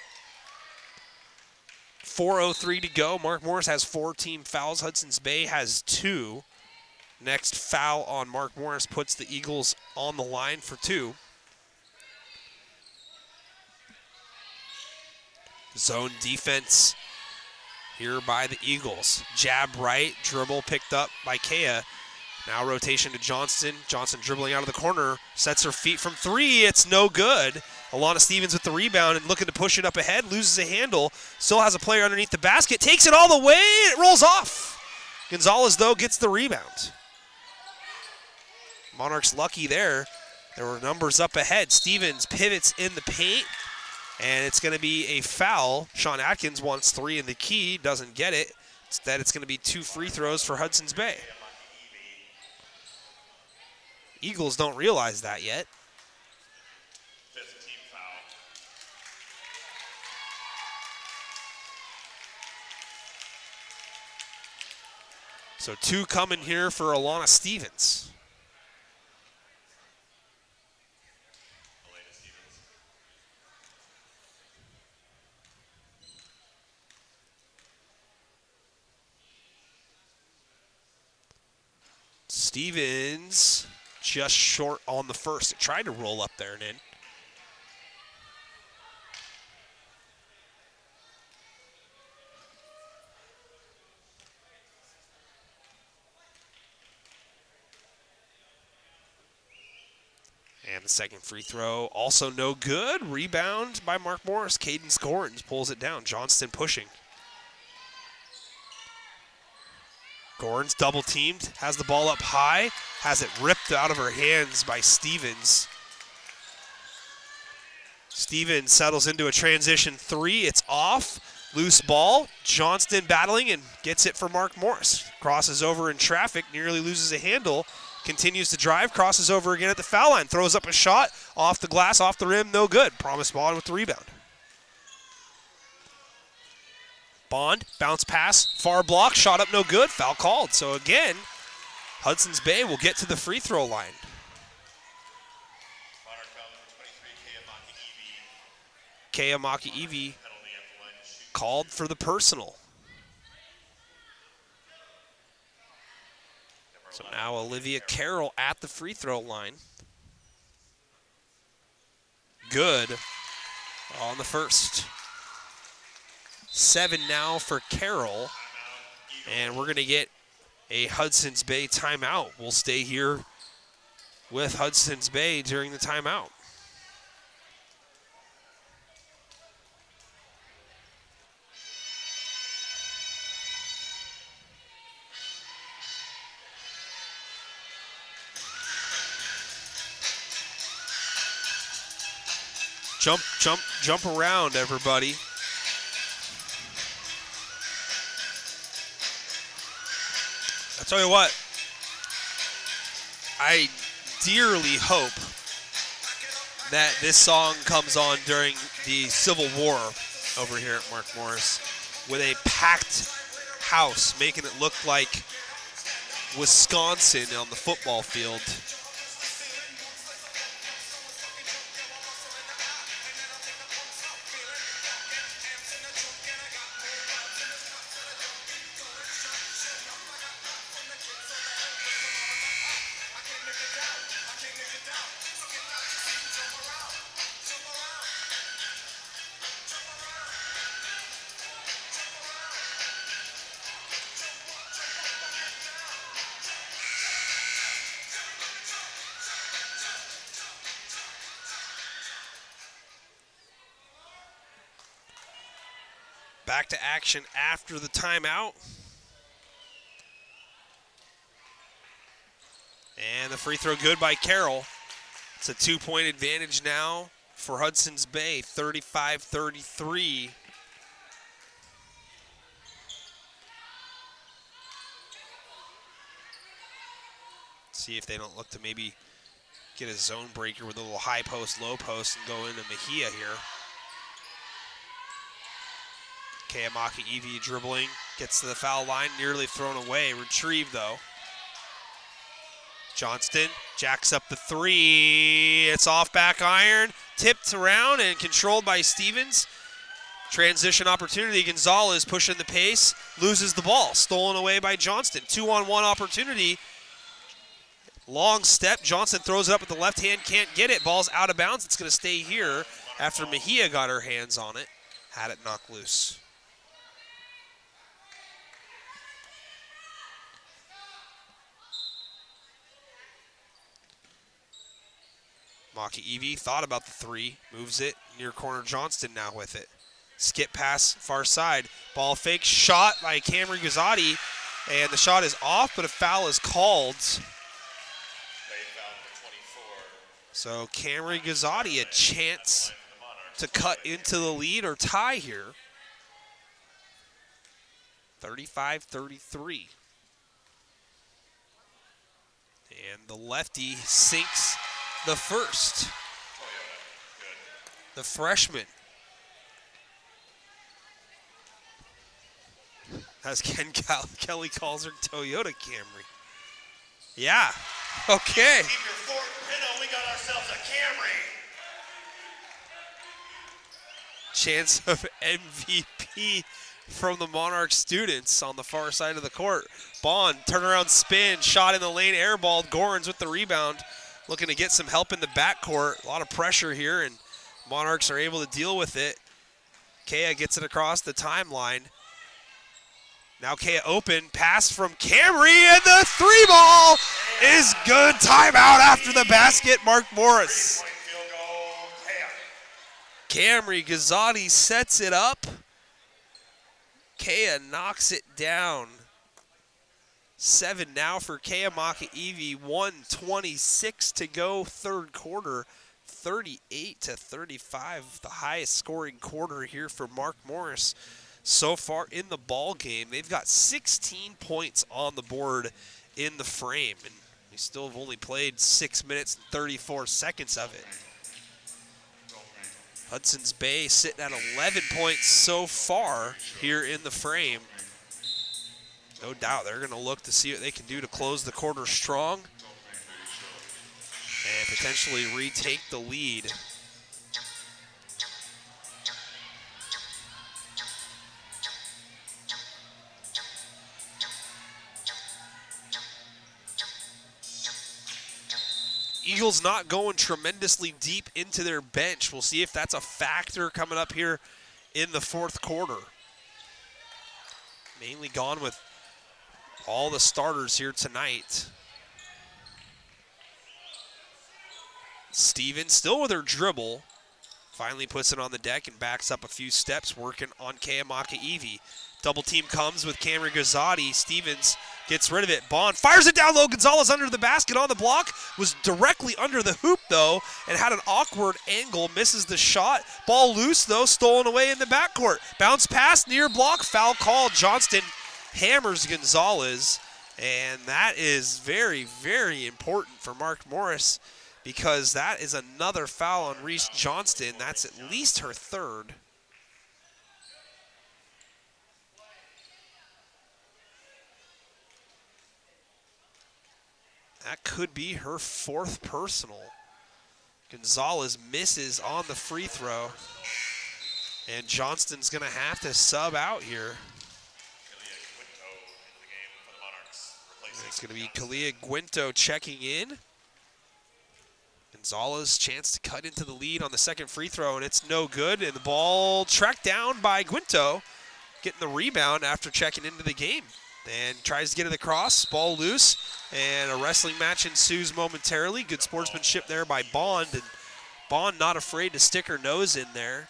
4:03 to go. Mark Morris has 4 team fouls. Hudson's Bay has 2. Next foul on Mark Morris puts the Eagles on the line for 2. Zone defense here by the Eagles. Jab right, dribble picked up by Kea. Now rotation to Johnston. Johnston dribbling out of the corner, sets her feet from three. It's no good. Alana Stevens with the rebound and looking to push it up ahead, loses a handle. Still has a player underneath the basket, takes it all the way, and it rolls off. Gonzalez, though, gets the rebound. Monarchs lucky there. There were numbers up ahead. Stevens pivots in the paint, and it's going to be a foul. Sean Atkins wants three in the key, doesn't get it. Instead, it's going to be 2 free throws for Hudson's Bay. Eagles don't realize that yet. 5th team foul. So 2 coming here for Alana Stevens. Elena Stevens. Stevens just short on the first. It tried to roll up there and in. And the second free throw, also no good. Rebound by Mark Morris. Caden Scorns pulls it down. Johnston pushing. Gorns double teamed, has the ball up high, has it ripped out of her hands by Stevens. Stevens settles into a transition 3, it's off, loose ball. Johnston battling and gets it for Mark Morris. Crosses over in traffic, nearly loses a handle, continues to drive, crosses over again at the foul line, throws up a shot, off the glass, off the rim, no good. Promise Bond with the rebound. Bond, bounce pass, far block, shot up no good, foul called. So again, Hudson's Bay will get to the free throw line. Monarch foul number 23, Kayamaki Evie penalty at the line to shoot. called for the personal. So now Olivia Carroll at the free throw line. Good on the first. 7 now for Carroll. And we're going to get a Hudson's Bay timeout. We'll stay here with Hudson's Bay during the timeout. Jump, jump, jump around, everybody. I'll tell you what, I dearly hope that this song comes on during the Civil War over here at Mark Morris with a packed house, making it look like Wisconsin on the football field. Back to action after the timeout. And the free throw good by Carroll. It's a 2-point advantage now for Hudson's Bay, 35-33. See if they don't look to maybe get a zone breaker with a little high post, low post, and go into Mejia here. Kayamaki Evie dribbling, gets to the foul line, nearly thrown away. Retrieved, though. Johnston jacks up the 3. It's off back iron, tipped around and controlled by Stevens. Transition opportunity. Gonzalez pushing the pace, loses the ball. Stolen away by Johnston. 2-on-1 opportunity. Long step. Johnston throws it up with the left hand, can't get it. Ball's out of bounds. It's going to stay here after Mejia got her hands on it. Had it knocked loose. Maka Evie thought about the three, moves it near corner. Johnston now with it. Skip pass, far side. Ball fake, shot by Camry Gazzotti, and the shot is off, but a foul is called. So Camry Gazzotti, a chance to cut into the lead or tie here. 35-33. And the lefty sinks the first. The freshman. As Ken Kelly calls her Toyota Camry. Yeah, okay. Keep your Ford Pinto, we got ourselves a Camry. Chance of MVP from the Monarch students on the far side of the court. Bond, turnaround spin, shot in the lane, airballed. Gorans with the rebound, looking to get some help in the backcourt. A lot of pressure here, and Monarchs are able to deal with it. Kea gets it across the timeline. Now Kea open, pass from Camry, and the three ball is good. Timeout after the basket, Mark Morris. Camry Gazzotti sets it up. Kea knocks it down. 7 now for Kea Maka Evie. 1:26 to go, third quarter. 38-35, the highest scoring quarter here for Mark Morris so far in the ball game. They've got 16 points on the board in the frame, and we still have only played 6 minutes and 34 seconds of it. Hudson's Bay sitting at 11 points so far here in the frame. No doubt they're going to look to see what they can do to close the quarter strong and potentially retake the lead. Eagles not going tremendously deep into their bench. We'll see if that's a factor coming up here in the fourth quarter. Mainly gone with all the starters here tonight. Stevens still with her dribble. Finally puts it on the deck and backs up a few steps, working on Kea Maka Evie. Double team comes with Camry Gazzotti. Stevens gets rid of it. Bond fires it down low. Gonzalez under the basket on the block. Was directly under the hoop, though, and had an awkward angle. Misses the shot. Ball loose, though. Stolen away in the backcourt. Bounce pass, near block. Foul call. Johnston hammers Gonzalez. And that is very, very important for Mark Morris, because that is another foul on Reese Johnston. That's at least her third. That could be her fourth personal. Gonzalez misses on the free throw, and Johnston's going to have to sub out here. It's going to be Kalia Guinto checking in. Gonzalez chance to cut into the lead on the second free throw, and it's no good. And the ball tracked down by Guinto, getting the rebound after checking into the game. And tries to get it across, ball loose, and a wrestling match ensues momentarily. Good sportsmanship there by Bond, and Bond not afraid to stick her nose in there.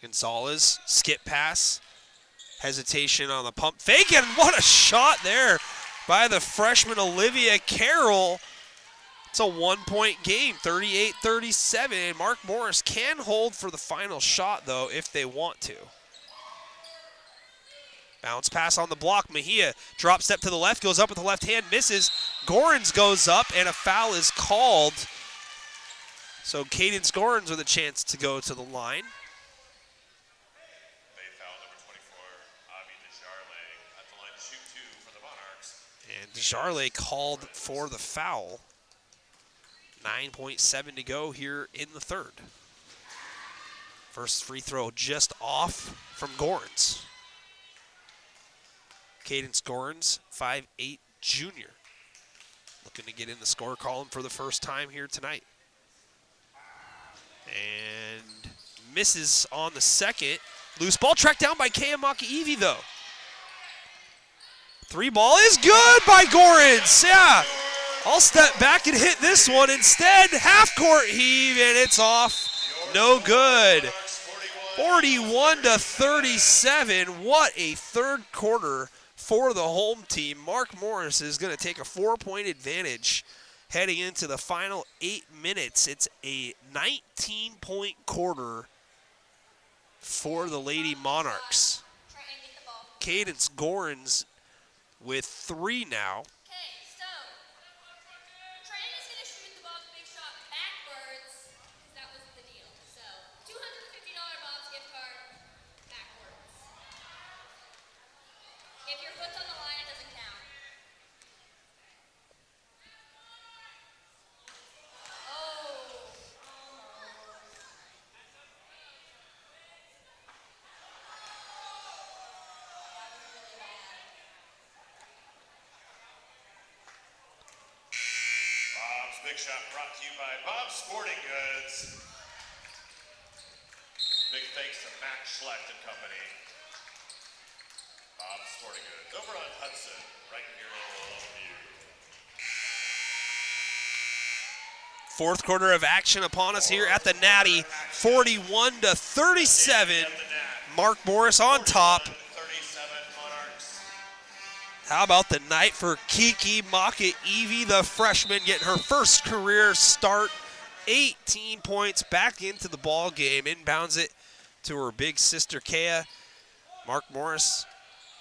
Gonzalez, skip pass, hesitation on the pump fake, and what a shot there by the freshman Olivia Carroll. It's a 1-point game, 38-37. Mark Morris can hold for the final shot, though, if they want to. Bounce pass on the block. Mejia, drop step to the left, goes up with the left hand, misses. Gorans goes up, and a foul is called. So Cadence Gorans with a chance to go to the line. And Desjarlais called for the foul. 9.7 to go here in the third. First free throw just off from Gorans. Cadence Gorans, 5'8" junior. Looking to get in the score column for the first time here tonight. And misses on the second. Loose ball tracked down by Kea Makaivi, though. 3 ball is good by Gorins. Yeah. I'll step back and hit this one instead. Half court heave, and it's off. No good. 41-37. What a third quarter for the home team. Mark Morris is going to take a 4-point advantage heading into the final 8 minutes. It's a 19-point quarter for the Lady Monarchs. Cadence Gorins with 3 now. Okay, so Trent is going to shoot the Bob's Big Shot backwards, because that was the deal. So $250 Bob's gift card backwards. If your foot's on the line, it doesn't count. Oh, almost. That was really bad. Bob's Big Shot brought to you by Bob's Sporting Goods. Big thanks to Matt Schlecht and Company. Bob's Sporting Goods over on Hudson, right here in Longview. Fourth quarter of action upon us here at the Natty. 41-37. Mark Morris on top. 37 Monarchs. How about the night for Kiki Makaivi, the freshman, getting her first career start. 18 points back into the ball game. Inbounds it to her big sister, Kea. Mark Morris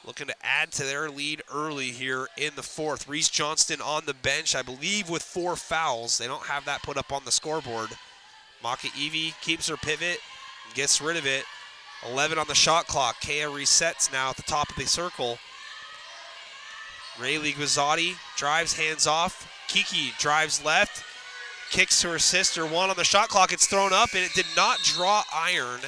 looking to add to their lead early here in the fourth. Reese Johnston on the bench, I believe, with 4 fouls. They don't have that put up on the scoreboard. Makaivi keeps her pivot and gets rid of it. 11 on the shot clock. Kea resets now at the top of the circle. Rayleigh Guizzotti drives, hands off. Kiki drives left, kicks to her sister. 1 on the shot clock. It's thrown up, and it did not draw iron.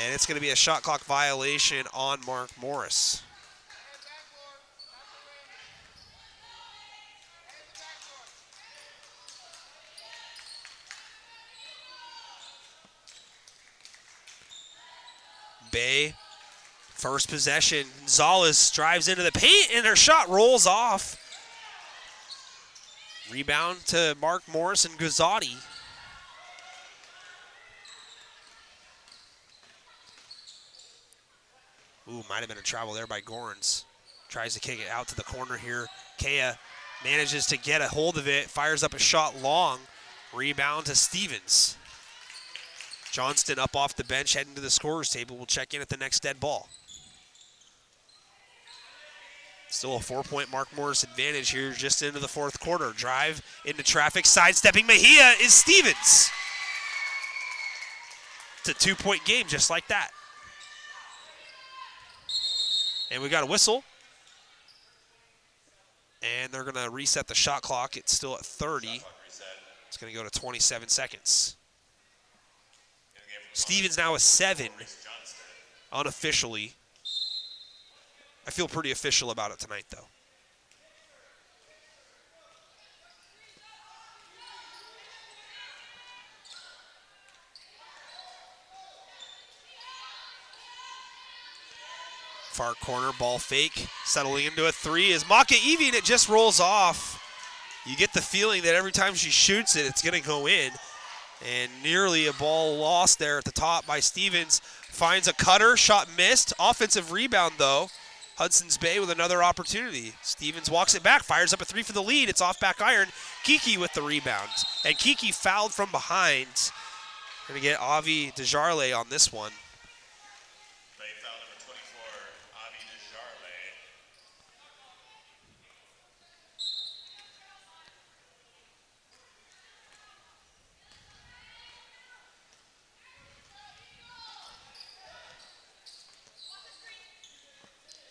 And it's going to be a shot clock violation on Mark Morris. Bay, first possession. Gonzalez drives into the paint, and her shot rolls off. Rebound to Mark Morris and Guizzotti. Ooh, might have been a travel there by Gorins. Tries to kick it out to the corner here. Kea manages to get a hold of it, fires up a shot long. Rebound to Stevens. Johnston up off the bench, heading to the scorer's table. We'll check in at the next dead ball. Still a 4-point Mark Morris advantage here just into the fourth quarter. Drive into traffic, sidestepping Mejia is Stevens. It's a 2-point game just like that. And we got a whistle. And they're going to reset the shot clock. It's still at 30. It's going to go to 27 seconds. Stevens now is 7 unofficially. I feel pretty official about it tonight, though. Far corner, ball fake, settling into a 3 is Makaivi, and it just rolls off. You get the feeling that every time she shoots it, it's going to go in. And nearly a ball lost there at the top by Stevens. Finds a cutter, shot missed. Offensive rebound, though. Hudson's Bay with another opportunity. Stevens walks it back, fires up a 3 for the lead. It's off back iron. Kiki with the rebound. And Kiki fouled from behind. Going to get Avi Desjarlais on this one.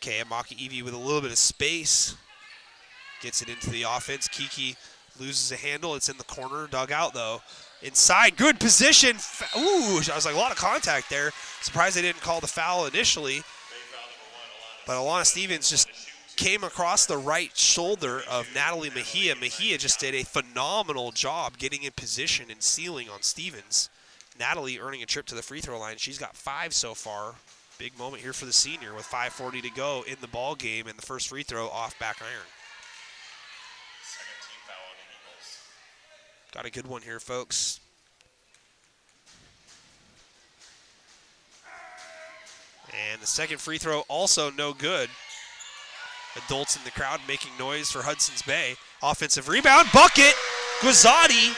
Okay, Makaivi with a little bit of space. Gets it into the offense. Kiki loses a handle. It's in the corner. Dug out, though. Inside. Good position. Ooh, I was like, a lot of contact there. Surprised they didn't call the foul initially. But Alana Stevens just came across the right shoulder of Natalie Mejia. Mejia just did a phenomenal job getting in position and sealing on Stevens. Natalie earning a trip to the free throw line. She's got 5 so far. Big moment here for the senior with 5:40 to go in the ball game, and the first free throw off back iron. Second team foul on the Eagles. Got a good one here, folks. And the second free throw also no good. Adults in the crowd making noise for Hudson's Bay. Offensive rebound, bucket, Guizotti.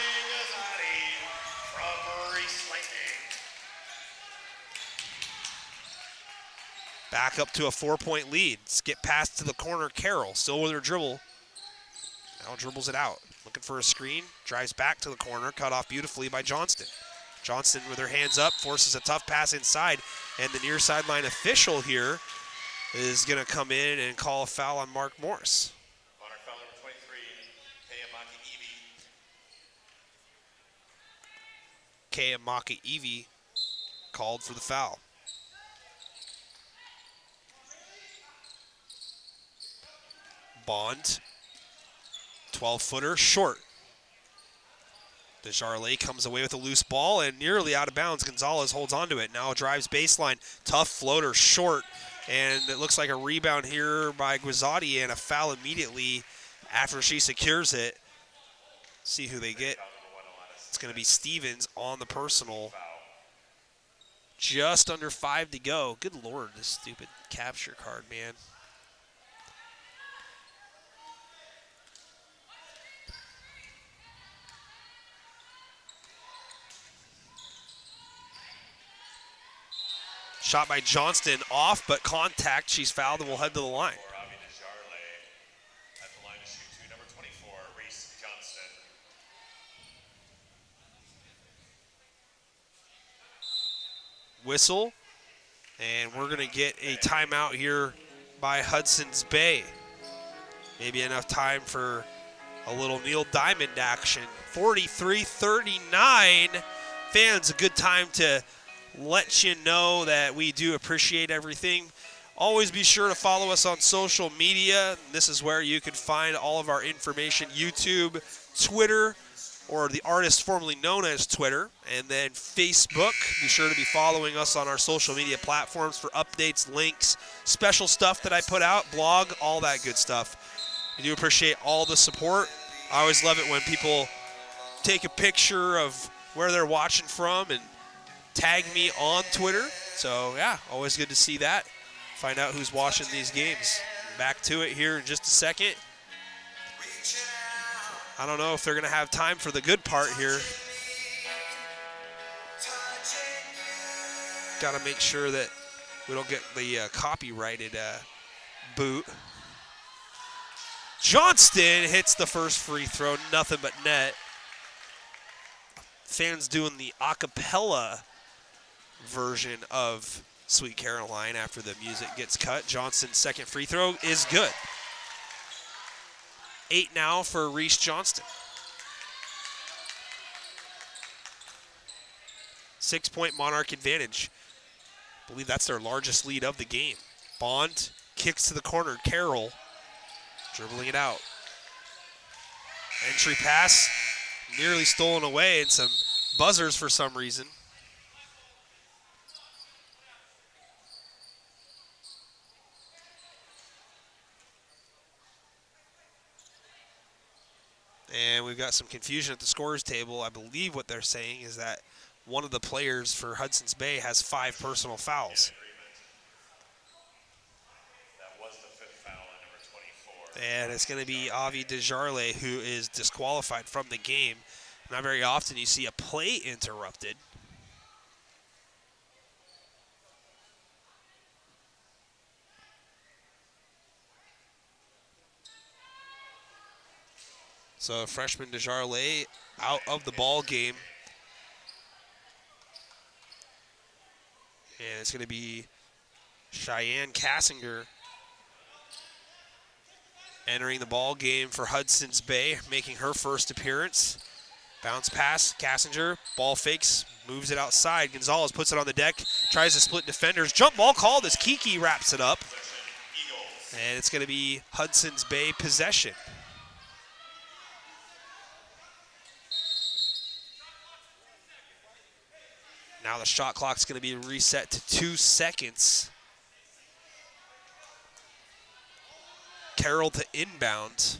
From Reese Lightning. Back up to a 4-point lead. Skip pass to the corner, Carroll, still with her dribble. Now dribbles it out. Looking for a screen, drives back to the corner, cut off beautifully by Johnston. Johnston with her hands up, forces a tough pass inside, and the near sideline official here is going to come in and call a foul on Mark Morse. Monarch foul number 23, Kayamaki Evie. Kayamaki Evie called for the foul. Bond, 12-footer, short. Desjardins comes away with a loose ball and nearly out of bounds. Gonzalez holds onto it. Now drives baseline. Tough floater, short. And it looks like a rebound here by Guizotti and a foul immediately after she secures it. See who they get. It's going to be Stevens on the personal. Just under 5 to go. Good Lord, this stupid capture card, man. Shot by Johnston, off, but contact. She's fouled and will head to the line. Avi Desjardins at the line to shoot 2, number 24, Reese Johnston. Whistle, and we're going to get a timeout here by Hudson's Bay. Maybe enough time for a little Neil Diamond action. 43-39. Fans, a good time to let you know that we do appreciate everything. Always be sure to follow us on social media. This is where you can find all of our information: YouTube, Twitter, or the artist formerly known as Twitter, and then Facebook. Be sure to be following us on our social media platforms for updates, links, special stuff that I put out, blog, all that good stuff. We do appreciate all the support. I always love it when people take a picture of where they're watching from and tag me on Twitter. So, yeah, always good to see that. Find out who's watching these games. Back to it here in just a second. I don't know if they're going to have time for the good part here. Got to make sure that we don't get the copyrighted boot. Johnston hits the first free throw, nothing but net. Fans doing the a cappella version of Sweet Caroline after the music gets cut. Johnston's second free throw is good. 8 now for Reese Johnston. 6-point Monarch advantage. I believe that's their largest lead of the game. Bond kicks to the corner. Carroll dribbling it out. Entry pass nearly stolen away, and some buzzers for some reason. And we've got some confusion at the scorers table. I believe what they're saying is that one of the players for Hudson's Bay has 5 personal fouls. That was the 5th foul on number 24. And it's going to be Avi Desjardins who is disqualified from the game. Not very often you see a play interrupted. So freshman Desjardins out of the ball game. And it's going to be Cheyenne Kassinger entering the ball game for Hudson's Bay, making her first appearance. Bounce pass, Kassinger, ball fakes, moves it outside. Gonzalez puts it on the deck, tries to split defenders. Jump ball called as Kiki wraps it up. And it's going to be Hudson's Bay possession. Now the shot clock's going to be reset to 2 seconds. Carroll to inbound.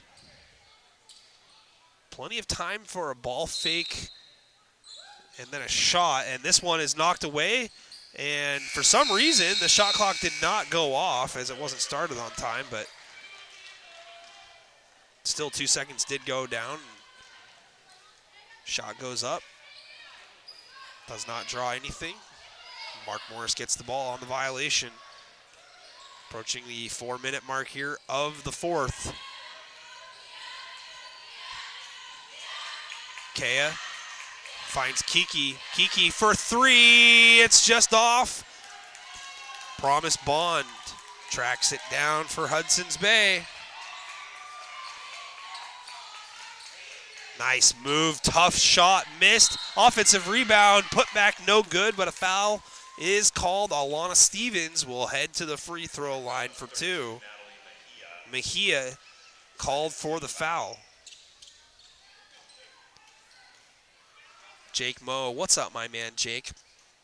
Plenty of time for a ball fake and then a shot. And this one is knocked away. And for some reason, the shot clock did not go off as it wasn't started on time, but still 2 seconds did go down. Shot goes up. Does not draw anything. Mark Morris gets the ball on the violation. Approaching the 4-minute mark here of the fourth. Kea finds Kiki. Kiki for 3. It's just off. Promise Bond tracks it down for Hudson's Bay. Nice move, tough shot, missed. Offensive rebound, put back, no good, but a foul is called. Alana Stevens will head to the free throw line for 2. Mejia called for the foul. Jake Moe, what's up, my man, Jake?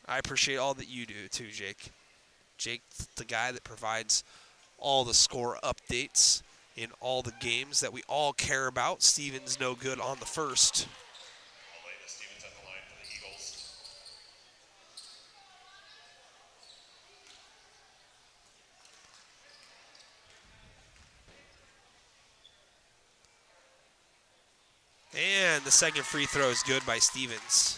I appreciate all that you do, too, Jake. Jake's the guy that provides all the score updates in all the games that we all care about. Stevens no good on the first. Stevens at the line for the Eagles. And the second free throw is good by Stevens.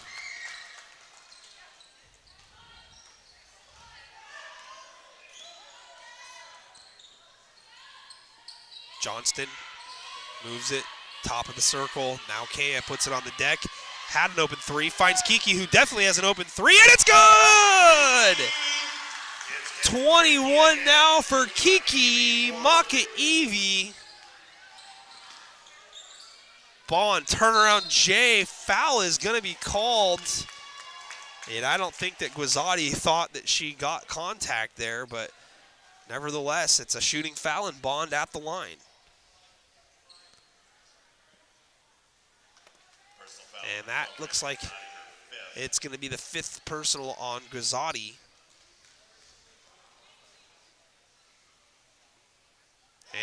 Johnston moves it, top of the circle. Now Kea puts it on the deck. Had an open 3, finds Kiki, who definitely has an open 3, and it's good! 21 now for Kiki Makaivi. Bond, turnaround J, foul is going to be called. And I don't think that Guizotti thought that she got contact there, but nevertheless, it's a shooting foul and Bond at the line. And that looks like it's going to be the 5th personal on Guizotti.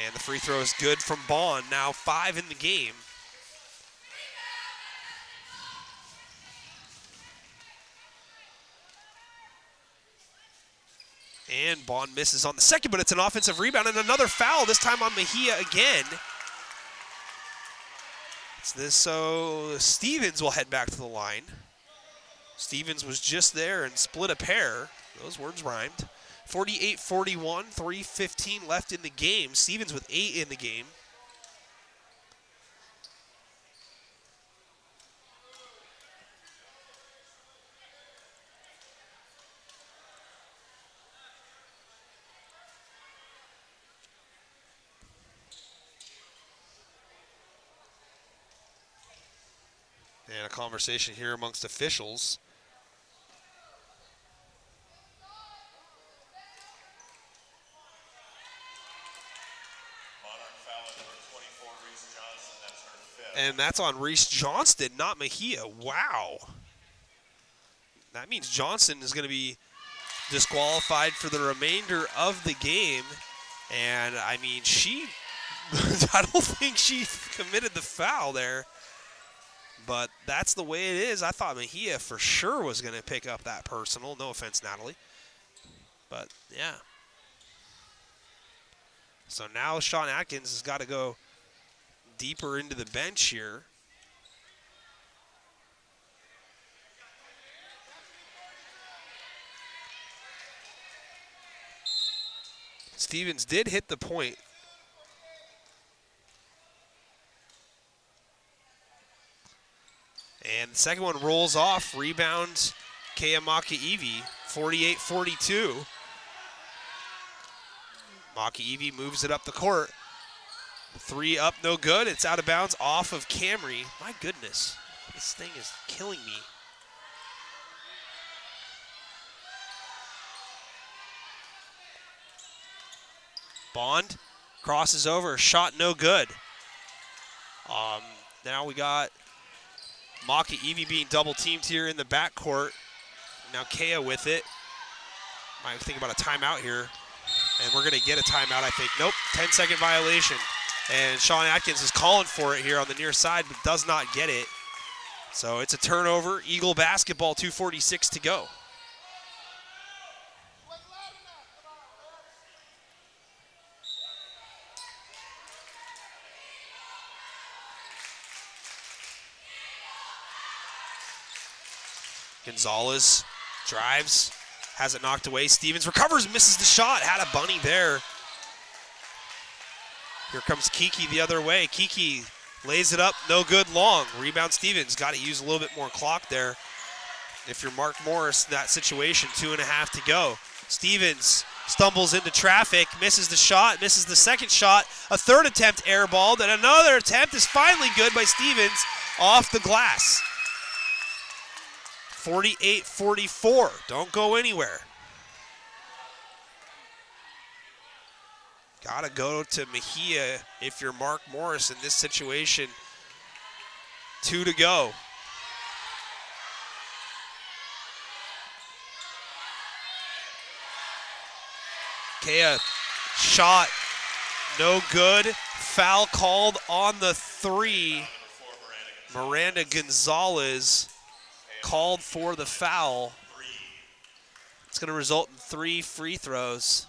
And the free throw is good from Bond, now 5 in the game. And Bond misses on the second, but it's an offensive rebound and another foul, this time on Mejia again. So Stevens will head back to the line. Stevens was just there and split a pair. Those words rhymed. 48-41, 3:15 left in the game. Stevens with 8 in the game. And a conversation here amongst officials. Monarch foul at number 24, Reese Johnson. That's her 5th. And that's on Reese Johnston, not Mejia. Wow. That means Johnson is going to be disqualified for the remainder of the game. And, I mean, I don't think she committed the foul there. But that's the way it is. I thought Mejia for sure was going to pick up that personal. No offense, Natalie. But, yeah. So now Sean Atkins has got to go deeper into the bench here. Stevens did hit the point. And the second one rolls off. Rebounds Kea Makaivi, 48-42. Makaivi moves it up the court. 3 up, no good. It's out of bounds off of Camry. My goodness, this thing is killing me. Bond Crosses over, shot no good. Now we got Maka Evie being double teamed here in the backcourt. Now Kea with it. Might think about a timeout here. And we're going to get a timeout, I think. Nope, 10-second violation. And Sean Atkins is calling for it here on the near side, but does not get it. So it's a turnover. Eagle basketball, 2:46 to go. Gonzalez drives, has it knocked away. Stevens recovers, misses the shot. Had a bunny there. Here comes Kiki the other way. Kiki lays it up, no good long. Rebound Stevens, got to use a little bit more clock there. If you're Mark Morris in that situation, 2.5 to go. Stevens stumbles into traffic, misses the shot, misses the second shot. A third attempt airballed, and another attempt is finally good by Stevens off the glass. 48-44, don't go anywhere. Gotta go to Mejia if you're Mark Morris in this situation. 2 to go. Kea shot, no good. Foul called on the 3. Miranda Gonzalez called for the foul. It's going to result in 3 free throws.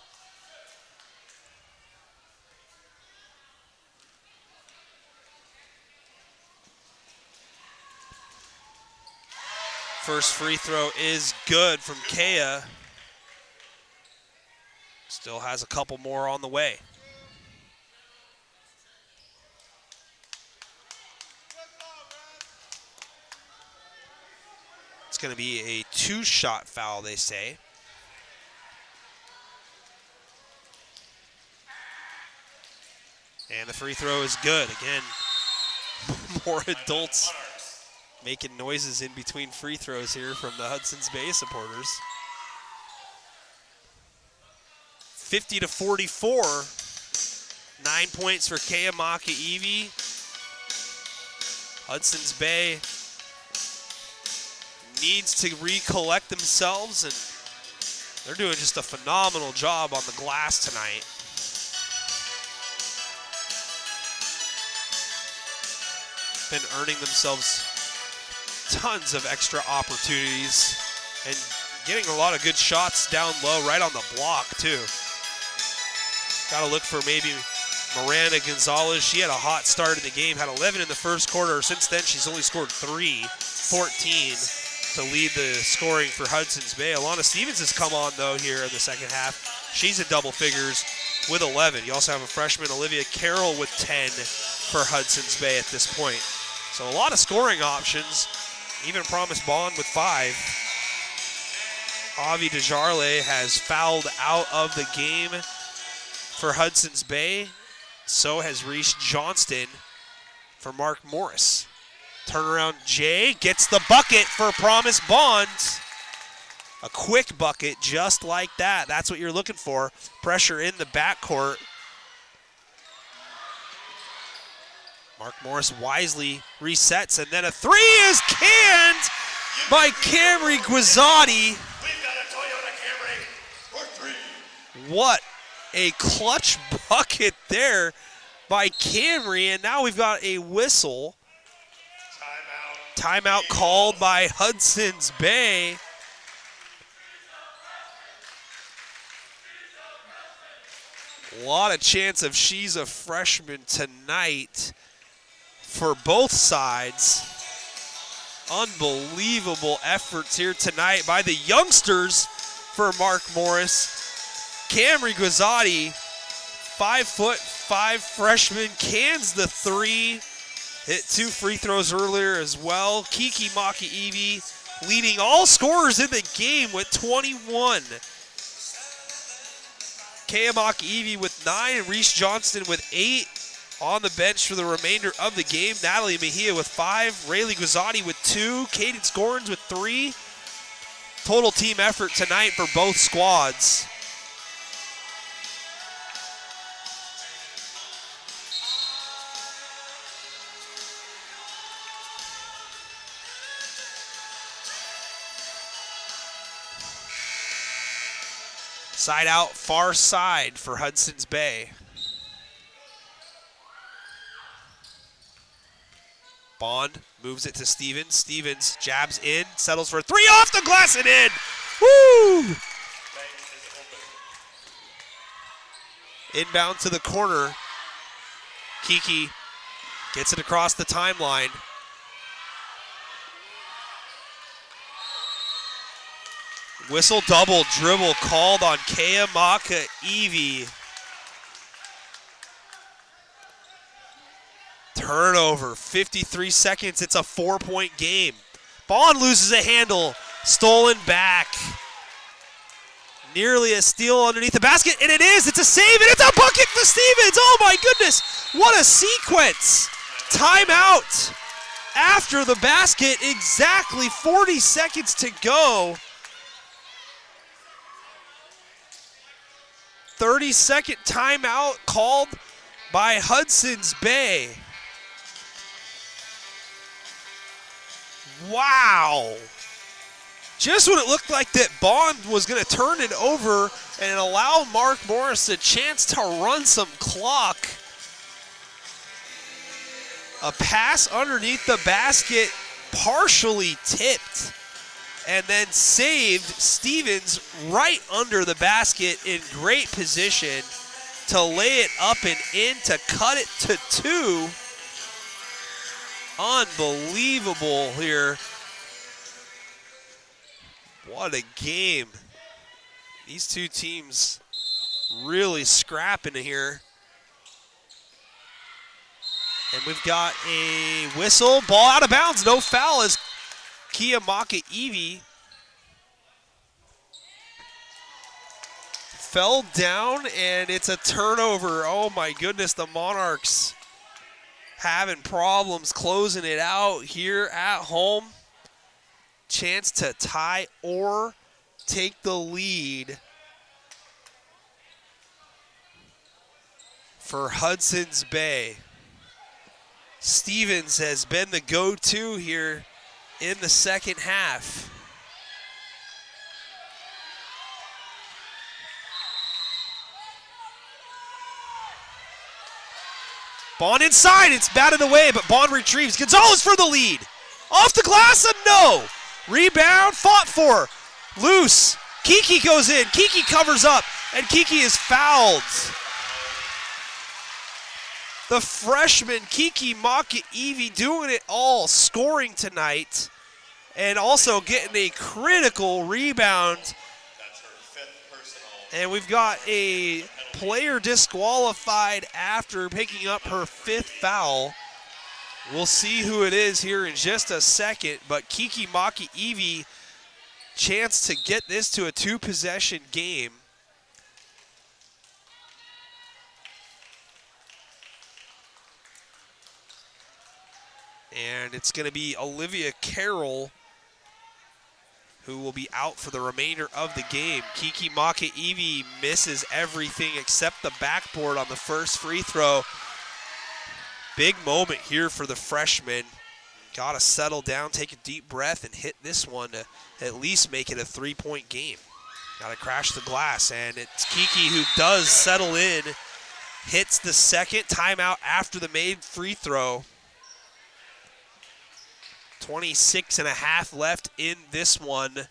First free throw is good from Kea. Still has a couple more on the way. It's going to be a 2-shot foul, they say. And the free throw is good. Again, more adults making noises in between free throws here from the Hudson's Bay supporters. 50-44. 9 points for Kea Maka Evie. Hudson's Bay needs to recollect themselves, and they're doing just a phenomenal job on the glass tonight. Been earning themselves tons of extra opportunities and getting a lot of good shots down low, right on the block too. Got to look for maybe Miranda Gonzalez. She had a hot start in the game, had 11 in the first quarter. Since then, she's only scored 3, 14 to lead the scoring for Hudson's Bay. Alana Stevens has come on, though, here in the second half. She's at double figures with 11. You also have a freshman, Olivia Carroll, with 10 for Hudson's Bay at this point. So a lot of scoring options. Even Promise Bond with 5. Avi DeJarle has fouled out of the game for Hudson's Bay. So has Reese Johnston for Mark Morris. Turnaround Jay gets the bucket for Promise Bond. A quick bucket just like that. That's what you're looking for. Pressure in the backcourt. Mark Morris wisely resets, and then a 3 is canned by Camry Guizzotti. We've got a Toyota Camry for 3. What a clutch bucket there by Camry, and now we've got a whistle. Timeout called by Hudson's Bay. A lot of chance of she's a freshman tonight for both sides. Unbelievable efforts here tonight by the youngsters for Mark Morris. Camry Guizzotti, 5'5" freshman, cans the 3. Hit 2 free throws earlier as well. Kiki Maka Evie leading all scorers in the game with 21. Kea Maka Evie with 9 and Reese Johnston with 8 on the bench for the remainder of the game. Natalie Mejia with 5, Rayleigh Guizzotti with 2, Cadence Gorns with 3. Total team effort tonight for both squads. Side out, far side for Hudson's Bay. Bond moves it to Stevens. Stevens jabs in, settles for 3 off the glass and in. Woo! Inbound to the corner. Kiki gets it across the timeline. Whistle double dribble called on Kea Maka Evie. Turnover, 53 seconds. It's a 4-point game. Bond loses a handle. Stolen back. Nearly a steal underneath the basket, and it is. It's a save, and it's a bucket for Stevens. Oh my goodness. What a sequence. Timeout after the basket. Exactly 40 seconds to go. 30-second timeout called by Hudson's Bay. Wow. Just when it looked like that Bond was going to turn it over and allow Mark Morris a chance to run some clock. A pass underneath the basket, partially tipped, and then saved. Stevens right under the basket in great position to lay it up and in to cut it to 2. Unbelievable here. What a game. These two teams really scrapping here. And we've got a whistle. Ball out of bounds. No foul as Kea Maka Evie fell down, and it's a turnover. Oh my goodness, the Monarchs having problems closing it out here at home. Chance to tie or take the lead for Hudson's Bay. Stevens has been the go-to here in the second half. Bond inside, it's batted away, but Bond retrieves. Gonzalez for the lead. Off the glass, and no. Rebound, fought for. Loose. Kiki goes in. Kiki covers up, and Kiki is fouled. The freshman Kiki Maka Evie doing it all, scoring tonight, and also getting a critical rebound. That's her 5th personal. And we've got a player disqualified after picking up her 5th foul. We'll see who it is here in just a second, but Kiki Maka Evie, chance to get this to a 2-possession game. And it's going to be Olivia Carroll who will be out for the remainder of the game. Kiki Maka Evie misses everything except the backboard on the first free throw. Big moment here for the freshman. Got to settle down, take a deep breath, and hit this one to at least make it a 3-point game. Got to crash the glass, and it's Kiki who does settle in. Hits the second timeout after the made free throw. 26 and a half left in this one.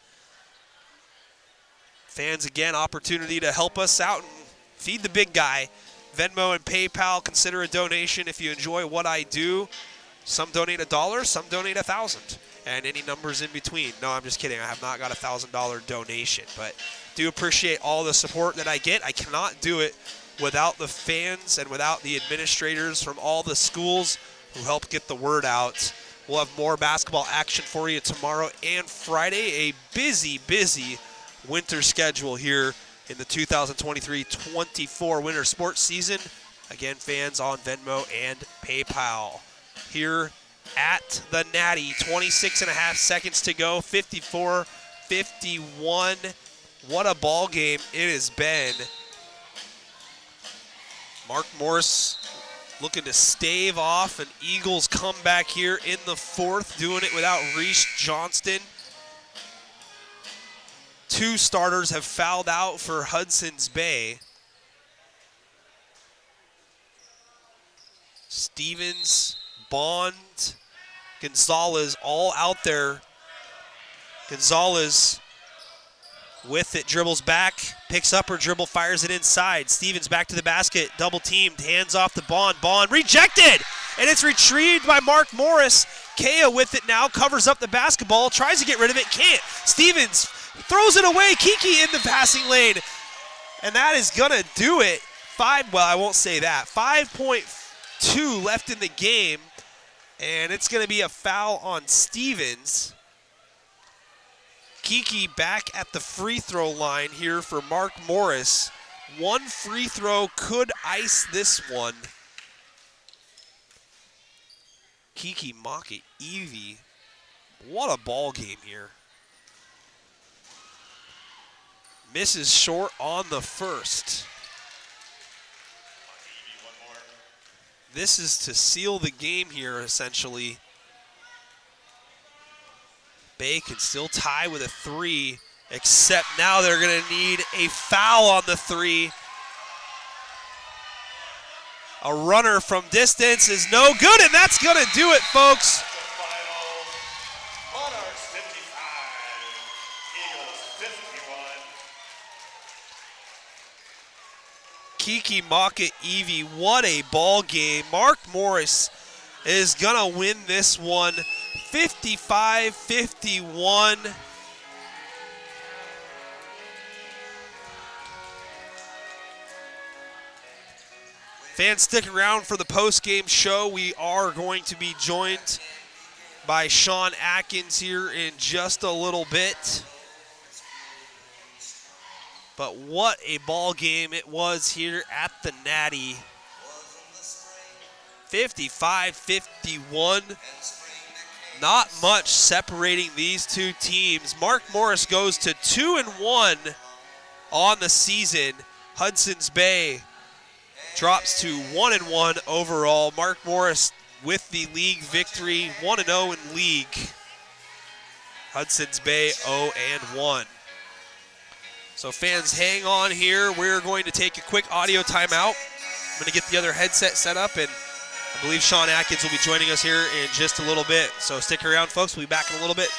Fans, again, opportunity to help us out and feed the big guy. Venmo and PayPal, consider a donation if you enjoy what I do. Some donate $1, some donate $1,000, and any numbers in between. No, I'm just kidding. I have not got a $1,000 donation, but do appreciate all the support that I get. I cannot do it without the fans and without the administrators from all the schools who help get the word out. We'll have more basketball action for you tomorrow and Friday. A busy, busy winter schedule here in the 2023-24 winter sports season. Again, fans on Venmo and PayPal. Here at the Natty, 26 and a half seconds to go, 54-51. What a ball game it has been. Mark Morris looking to stave off an Eagles comeback here in the 4th, doing it without Reese Johnston. 2 starters have fouled out for Hudson's Bay. Stevens, Bond, Gonzalez all out there. Gonzalez with it, dribbles back, picks up her dribble, fires it inside. Stevens back to the basket, double teamed, hands off to Bond. Bond rejected, and it's retrieved by Mark Morris. Kea with it now, covers up the basketball, tries to get rid of it, can't. Stevens throws it away, Kiki in the passing lane, and that is gonna do it. I won't say that. 5.2 left in the game, and it's gonna be a foul on Stevens. Kiki back at the free throw line here for Mark Morris. 1 free throw could ice this one. Kiki Maki Evie. What a ball game here. Misses short on the first. This is to seal the game here, essentially. Bay can still tie with a 3, except now they're going to need a foul on the 3. A runner from distance is no good, and that's going to do it, folks. Monarchs 55, Eagles 51. Kiki Maka Evie, what a ball game. Mark Morris is going to win this one 55-51. Fans, stick around for the post-game show. We are going to be joined by Sean Atkins here in just a little bit. But what a ball game it was here at the Natty. 55-51. Not much separating these two teams. Mark Morris goes to 2-1 on the season. Hudson's Bay drops to 1-1 overall. Mark Morris with the league victory, 1-0 in league. Hudson's Bay 0-1. So fans, hang on here. We're going to take a quick audio timeout. I'm going to get the other headset set up, and I believe Sean Atkins will be joining us here in just a little bit. So stick around, folks. We'll be back in a little bit.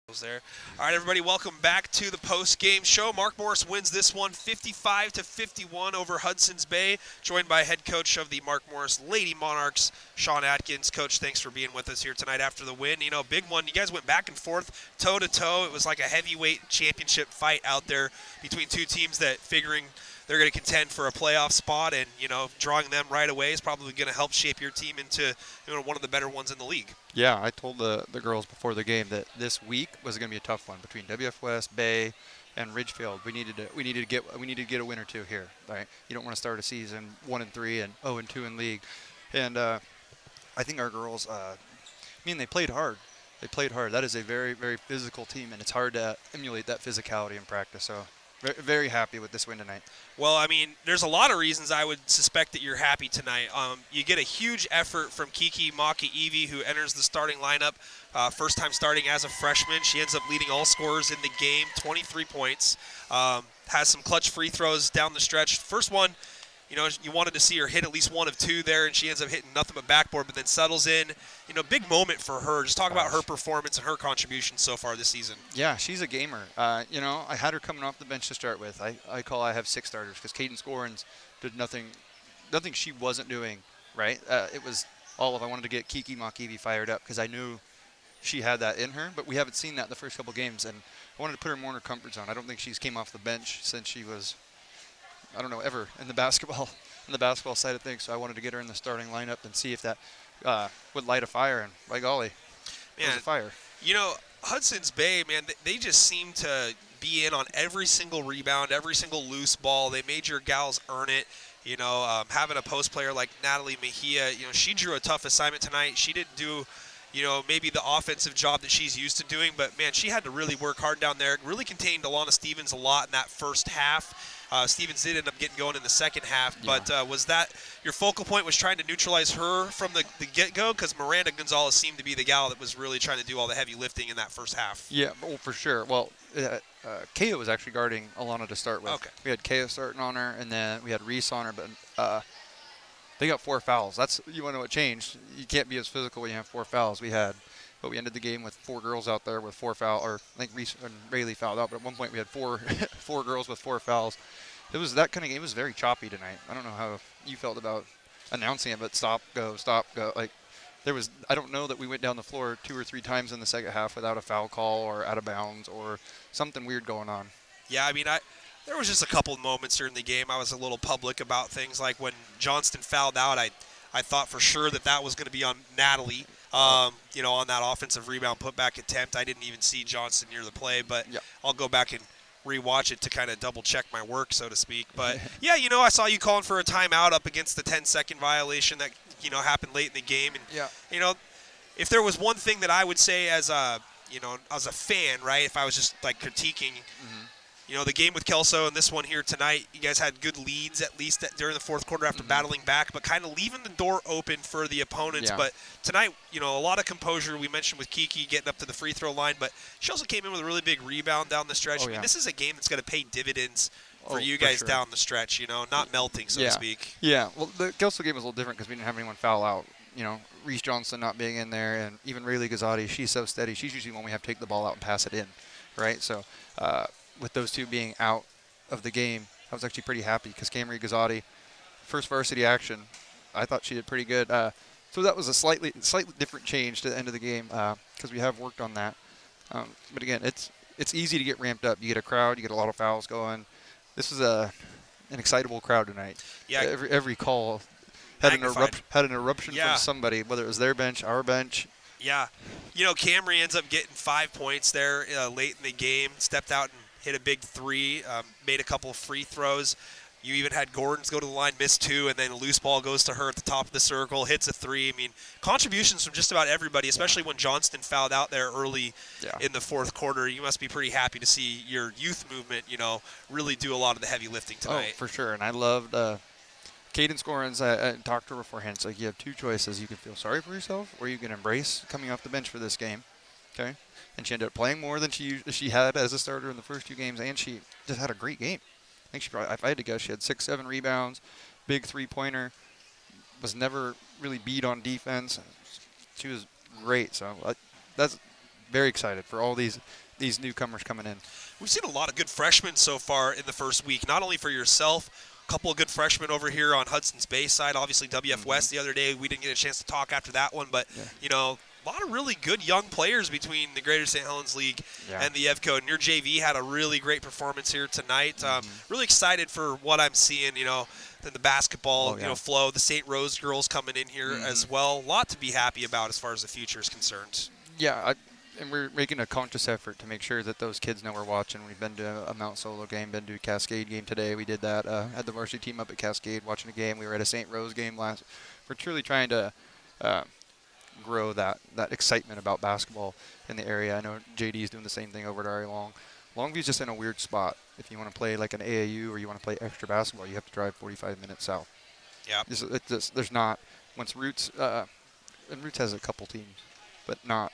There. All right, everybody, welcome back to the post-game show. Mark Morris wins this one 55-51 over Hudson's Bay, joined by head coach of the Mark Morris Lady Monarchs, Sean Atkins. Coach, thanks for being with us here tonight after the win. You know, big one. You guys went back and forth, toe-to-toe. It was like a heavyweight championship fight out there between two teams that figuring they're going to contend for a playoff spot, and, you know, drawing them right away is probably going to help shape your team into, you know, one of the better ones in the league. Yeah, I told the girls before the game that this week was going to be a tough one between WF West, Bay, and Ridgefield. We needed to get a win or two here. Right? You don't want to start a season 1-3 and 0-2 in league. And I think our girls, they played hard. They played hard. That is a very, very physical team, and it's hard to emulate that physicality in practice. So very, very happy with this win tonight. Well, I mean, there's a lot of reasons I would suspect that you're happy tonight. You get a huge effort from Kiki Maki-Evie, who enters the starting lineup, first time starting as a freshman. She ends up leading all scorers in the game, 23 points. Has some clutch free throws down the stretch. First one, you know, you wanted to see her hit at least one of two there, and she ends up hitting nothing but backboard, but then settles in. You know, big moment for her. Just talk about her performance and her contribution so far this season. Yeah, she's a gamer. You know, I had her coming off the bench to start with. I have 6 starters because Caden Scorins did nothing she wasn't doing, right? It was all of I wanted to get Kiki Maki-Evie fired up because I knew she had that in her, but we haven't seen that in the first couple games, and I wanted to put her more in her comfort zone. I don't think she's came off the bench since she was, I don't know, ever in the basketball side of things. So I wanted to get her in the starting lineup and see if that would light a fire. And by golly, it was a fire. You know, Hudson's Bay, man, they just seem to be in on every single rebound, every single loose ball. They made your gals earn it. You know, having a post player like Natalie Mejia, you know, she drew a tough assignment tonight. She didn't do, you know, maybe the offensive job that she's used to doing, but, man, she had to really work hard down there. Really contained Alana Stevens a lot in that first half. Stevens did end up getting going in the second half, but was that your focal point, was trying to neutralize her from the get-go? Because Miranda Gonzalez seemed to be the gal that was really trying to do all the heavy lifting in that first half. Yeah, well, for sure. Well, Kaya was actually guarding Alana to start with. Okay. We had Kaya starting on her, and then we had Reese on her, but they got 4 fouls. That's, you want to know what changed. You can't be as physical when you have 4 fouls. We ended the game with 4 girls out there with 4 fouls, or I think Reese and Rayleigh fouled out, but at one point we had 4 girls with 4 fouls. It was that kind of game. It was very choppy tonight. I don't know how you felt about announcing it, but stop, go. Like, I don't know that we went down the floor 2 or 3 times in the second half without a foul call or out of bounds or something weird going on. Yeah, I mean, there was just a couple of moments during the game I was a little public about things, like when Johnston fouled out, I thought for sure that was going to be on Natalie. You know, on that offensive rebound putback attempt. I didn't even see Johnston near the play, but I'll go back and rewatch it to kind of double check my work, so to speak. But yeah, you know, I saw you calling for a timeout up against the 10-second violation that, you know, happened late in the game. And you know, if there was one thing that I would say as a fan, right, if I was just like critiquing, you know, the game with Kelso and this one here tonight, you guys had good leads at least during the fourth quarter after battling back, but kind of leaving the door open for the opponents. But tonight, you know, a lot of composure. We mentioned with Kiki getting up to the free throw line, but she also came in with a really big rebound down the stretch. I mean, this is a game that's going to pay dividends for you guys down the stretch, you know, not melting, so to speak. Yeah, well, the Kelso game was a little different because we didn't have anyone foul out. You know, Reese Johnson not being in there, and even Rayleigh Gazzotti, she's so steady. She's usually when we have to take the ball out and pass it in, right? So, with those two being out of the game, I was actually pretty happy because Camry Gazzotti, first varsity action, I thought she did pretty good. So that was a slightly different change to the end of the game because we have worked on that. But again, it's easy to get ramped up. You get a crowd, you get a lot of fouls going. This was an excitable crowd tonight. Yeah. Every call had an eruption from somebody, whether it was their bench, our bench. Yeah. You know, Camry ends up getting 5 points there late in the game, stepped out and hit a big 3, made a couple of free throws. You even had Gordon's go to the line, miss 2, and then a loose ball goes to her at the top of the circle, hits a 3. I mean, contributions from just about everybody, especially when Johnston fouled out there early in the fourth quarter. You must be pretty happy to see your youth movement, you know, really do a lot of the heavy lifting tonight. Oh, for sure. And I loved Caden Scorins. I talked to her beforehand. It's like you have 2 choices. You can feel sorry for yourself or you can embrace coming off the bench for this game. Okay? And she ended up playing more than she had as a starter in the first 2 games, and she just had a great game. I think she probably, if I had to guess, she had 6-7 rebounds, big 3-pointer, was never really beat on defense. She was great. So that's very excited for all these newcomers coming in. We've seen a lot of good freshmen so far in the first week, not only for yourself, a couple of good freshmen over here on Hudson's Bay side, obviously WF West the other day. We didn't get a chance to talk after that one, but, a lot of really good young players between the Greater St. Helens League and the EVCO. And your JV had a really great performance here tonight. Really excited for what I'm seeing, in the basketball, flow. The St. Rose girls coming in here as well. A lot to be happy about as far as the future is concerned. Yeah, and we're making a conscious effort to make sure that those kids know we're watching. We've been to a Mount Solo game, been to a Cascade game today. We did that. Had the varsity team up at Cascade watching a game. We were at a St. Rose game last. We're truly trying to grow that excitement about basketball in the area. I know JD is doing the same thing over at RA Long. Longview's just in a weird spot. If you want to play like an AAU or you want to play extra basketball, you have to drive 45 minutes south. Yeah. There's not, once Roots, and Roots has a couple teams, but not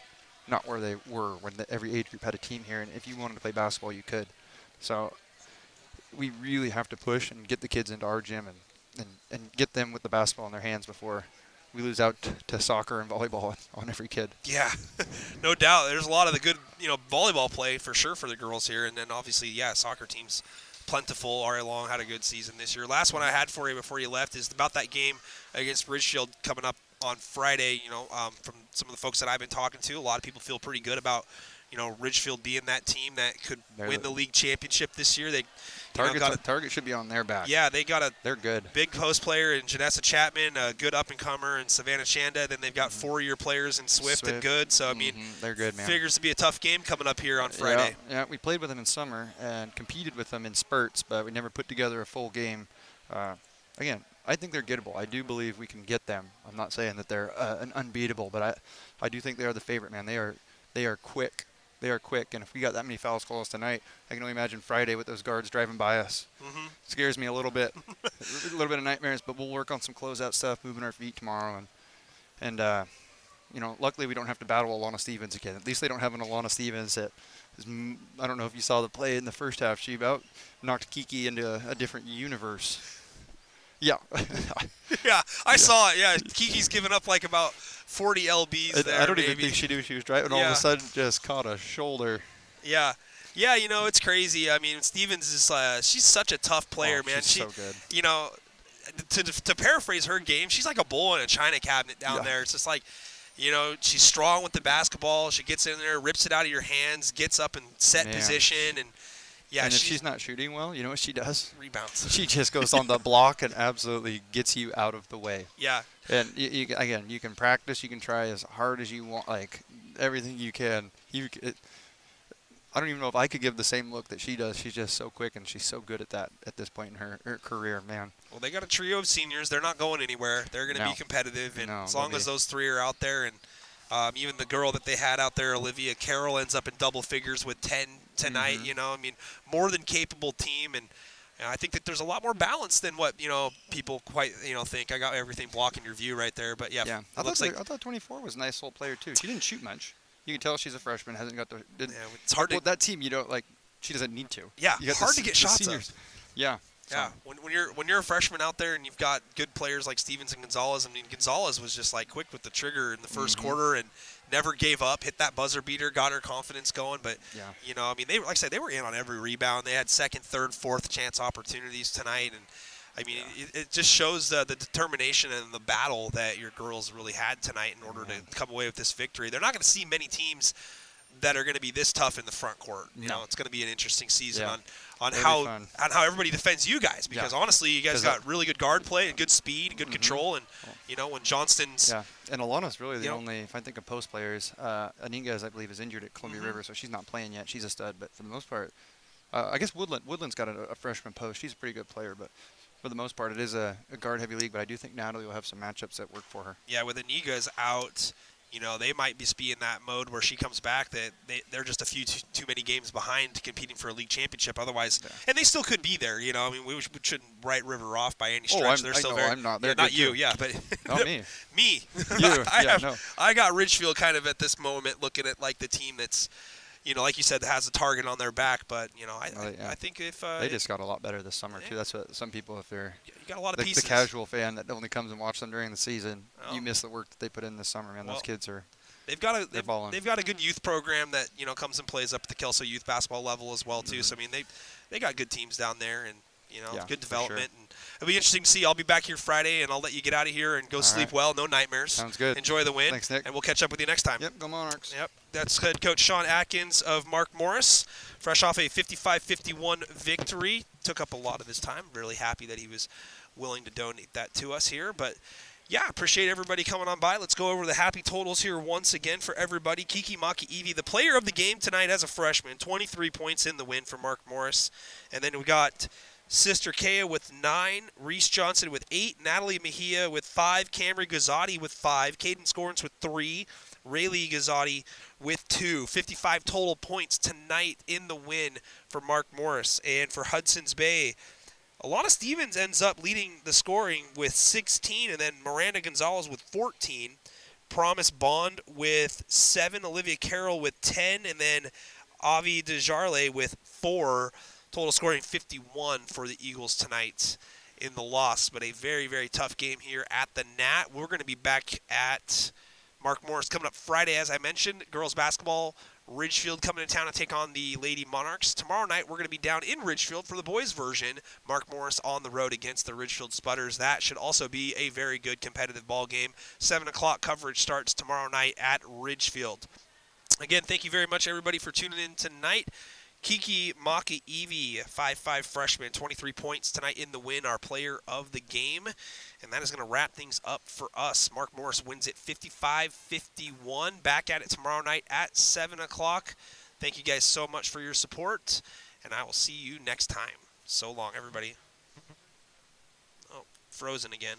where they were when every age group had a team here. And if you wanted to play basketball, you could. So we really have to push and get the kids into our gym and get them with the basketball in their hands before we lose out to soccer and volleyball on every kid. Yeah, no doubt. There's a lot of the good, volleyball play for sure for the girls here. And then obviously, soccer teams plentiful. RA Long had a good season this year. Last one I had for you before you left is about that game against Ridgefield coming up on Friday. From some of the folks that I've been talking to, a lot of people feel pretty good about, Ridgefield being that team that could win the league championship this year. They Target should be on their back. Yeah, they're good. Big post player in Janessa Chapman, a good up-and-comer in Savannah Chanda. Then they've got 4-year players in Swift and Good. So, they're good, man. Figures to be a tough game coming up here on Friday. Yeah, we played with them in summer and competed with them in spurts, but we never put together a full game. Again, I think they're gettable. I do believe we can get them. I'm not saying that they're an unbeatable, but I do think they are the favorite, man. They are quick. They are quick, and if we got that many fouls calls tonight, I can only imagine Friday with those guards driving by us. It scares me a little bit, a little bit of nightmares. But we'll work on some closeout stuff, moving our feet tomorrow, and luckily we don't have to battle Alana Stevens again. At least they don't have an Alana Stevens that is, I don't know if you saw the play in the first half. She about knocked Kiki into a different universe. Yeah. Yeah, I saw it. Yeah, Kiki's given up like about 40 LBs there. I don't even think she knew she was driving. All of a sudden, just caught a shoulder. Yeah. Yeah, it's crazy. I mean, Stevens is she's such a tough player, man. She's so good. To paraphrase her game, she's like a bull in a china cabinet down there. It's just like, she's strong with the basketball. She gets in there, rips it out of your hands, gets up in set position, and if she's not shooting well, you know what she does? Rebounds. She just goes on the block and absolutely gets you out of the way. Yeah. And again, you can practice, you can try as hard as you want, like everything you can. I don't even know if I could give the same look that she does. She's just so quick, and she's so good at that at this point in her career, man. Well, they got a trio of seniors. They're not going anywhere. They're going to be competitive, and as long as those three are out there, and even the girl that they had out there, Olivia Carroll, ends up in double figures with 10 tonight. More than capable team, and I think that there's a lot more balance than what people quite think. I got everything blocking your view right there, but yeah. I thought 24 was a nice little player too. She didn't shoot much. You can tell she's a freshman, hasn't got the. It's hard to. That team, she doesn't need to. Yeah, hard to get shots up. Yeah. Yeah, when you're a freshman out there and you've got good players like Stevens and Gonzalez. I mean, Gonzalez was just like quick with the trigger in the first quarter and never gave up. Hit that buzzer beater, got her confidence going. But they like I said, they were in on every rebound. They had second, third, fourth chance opportunities tonight, and I mean, it just shows the determination and the battle that your girls really had tonight in order to come away with this victory. They're not going to see many teams that are going to be this tough in the front court. It's going to be an interesting season on how everybody defends you guys, because honestly, you guys got really good guard play and good speed and good control, and when Johnston's and Alana's really the only, if I think of post players, Aninga, I believe, is injured at Columbia River, so she's not playing yet. She's a stud, but for the most part, I guess Woodland's got a freshman post. She's a pretty good player, but for the most part, it is a guard-heavy league, but I do think Natalie will have some matchups that work for her. Yeah, with Aniga's out, they might be in that mode where she comes back that they're just a few too many games behind competing for a league championship. Otherwise, and they still could be there. I mean, we shouldn't write River off by any stretch. They're still very. I'm not. They're not you, too. but not me. Me. You. I got Ridgefield kind of at this moment looking at like the team that's. Like you said, that has a target on their back, but I think if they just got a lot better this summer too. That's what some people, if they're you got a lot of pieces. The casual fan that only comes and watches them during the season, you miss the work that they put in this summer, man. Those kids are. They've got They're balling. they've got a good youth program that comes and plays up at the Kelso youth basketball level as well too. So I mean they got good teams down there and Yeah, good for development. sure. And it'll be interesting to see. I'll be back here Friday and I'll let you get out of here and go sleep right. well. No nightmares. Sounds good. Enjoy the win. Thanks, Nick. And we'll catch up with you next time. Yep, go Monarchs. Yep. That's head coach Sean Atkins of Mark Morris, fresh off a 55-51 victory. Took up a lot of his time. Really happy that he was willing to donate that to us here. But yeah, appreciate everybody coming on by. Let's go over the happy totals here once again for everybody. Kiki Maki-Evi, the player of the game tonight as a freshman, 23 points in the win for Mark Morris. And then we got Sister Kea with 9, Reese Johnson with 8, Natalie Mejia with 5, Camry Gazzotti with 5, Caden Scorns with 3, Rayleigh Gazzotti with 2. 55 total points tonight in the win for Mark Morris. And for Hudson's Bay, Alana Stevens ends up leading the scoring with 16, and then Miranda Gonzalez with 14. Promise Bond with 7, Olivia Carroll with 10, and then Avi DeJarle with 4. Total scoring 51 for the Eagles tonight in the loss, but a very, very tough game here at the Nat. We're going to be back at Mark Morris coming up Friday, as I mentioned. Girls basketball, Ridgefield coming to town to take on the Lady Monarchs. Tomorrow night, we're going to be down in Ridgefield for the boys' version. Mark Morris on the road against the Ridgefield Spudders. That should also be a very good competitive ball game. 7 o'clock coverage starts tomorrow night at Ridgefield. Again, thank you very much, everybody, for tuning in tonight. Kiki Maki-Evi, 5'5 freshman, 23 points tonight in the win, our player of the game. And that is going to wrap things up for us. Mark Morris wins it 55-51. Back at it tomorrow night at 7 o'clock. Thank you guys so much for your support, and I will see you next time. So long, everybody. Oh, frozen again.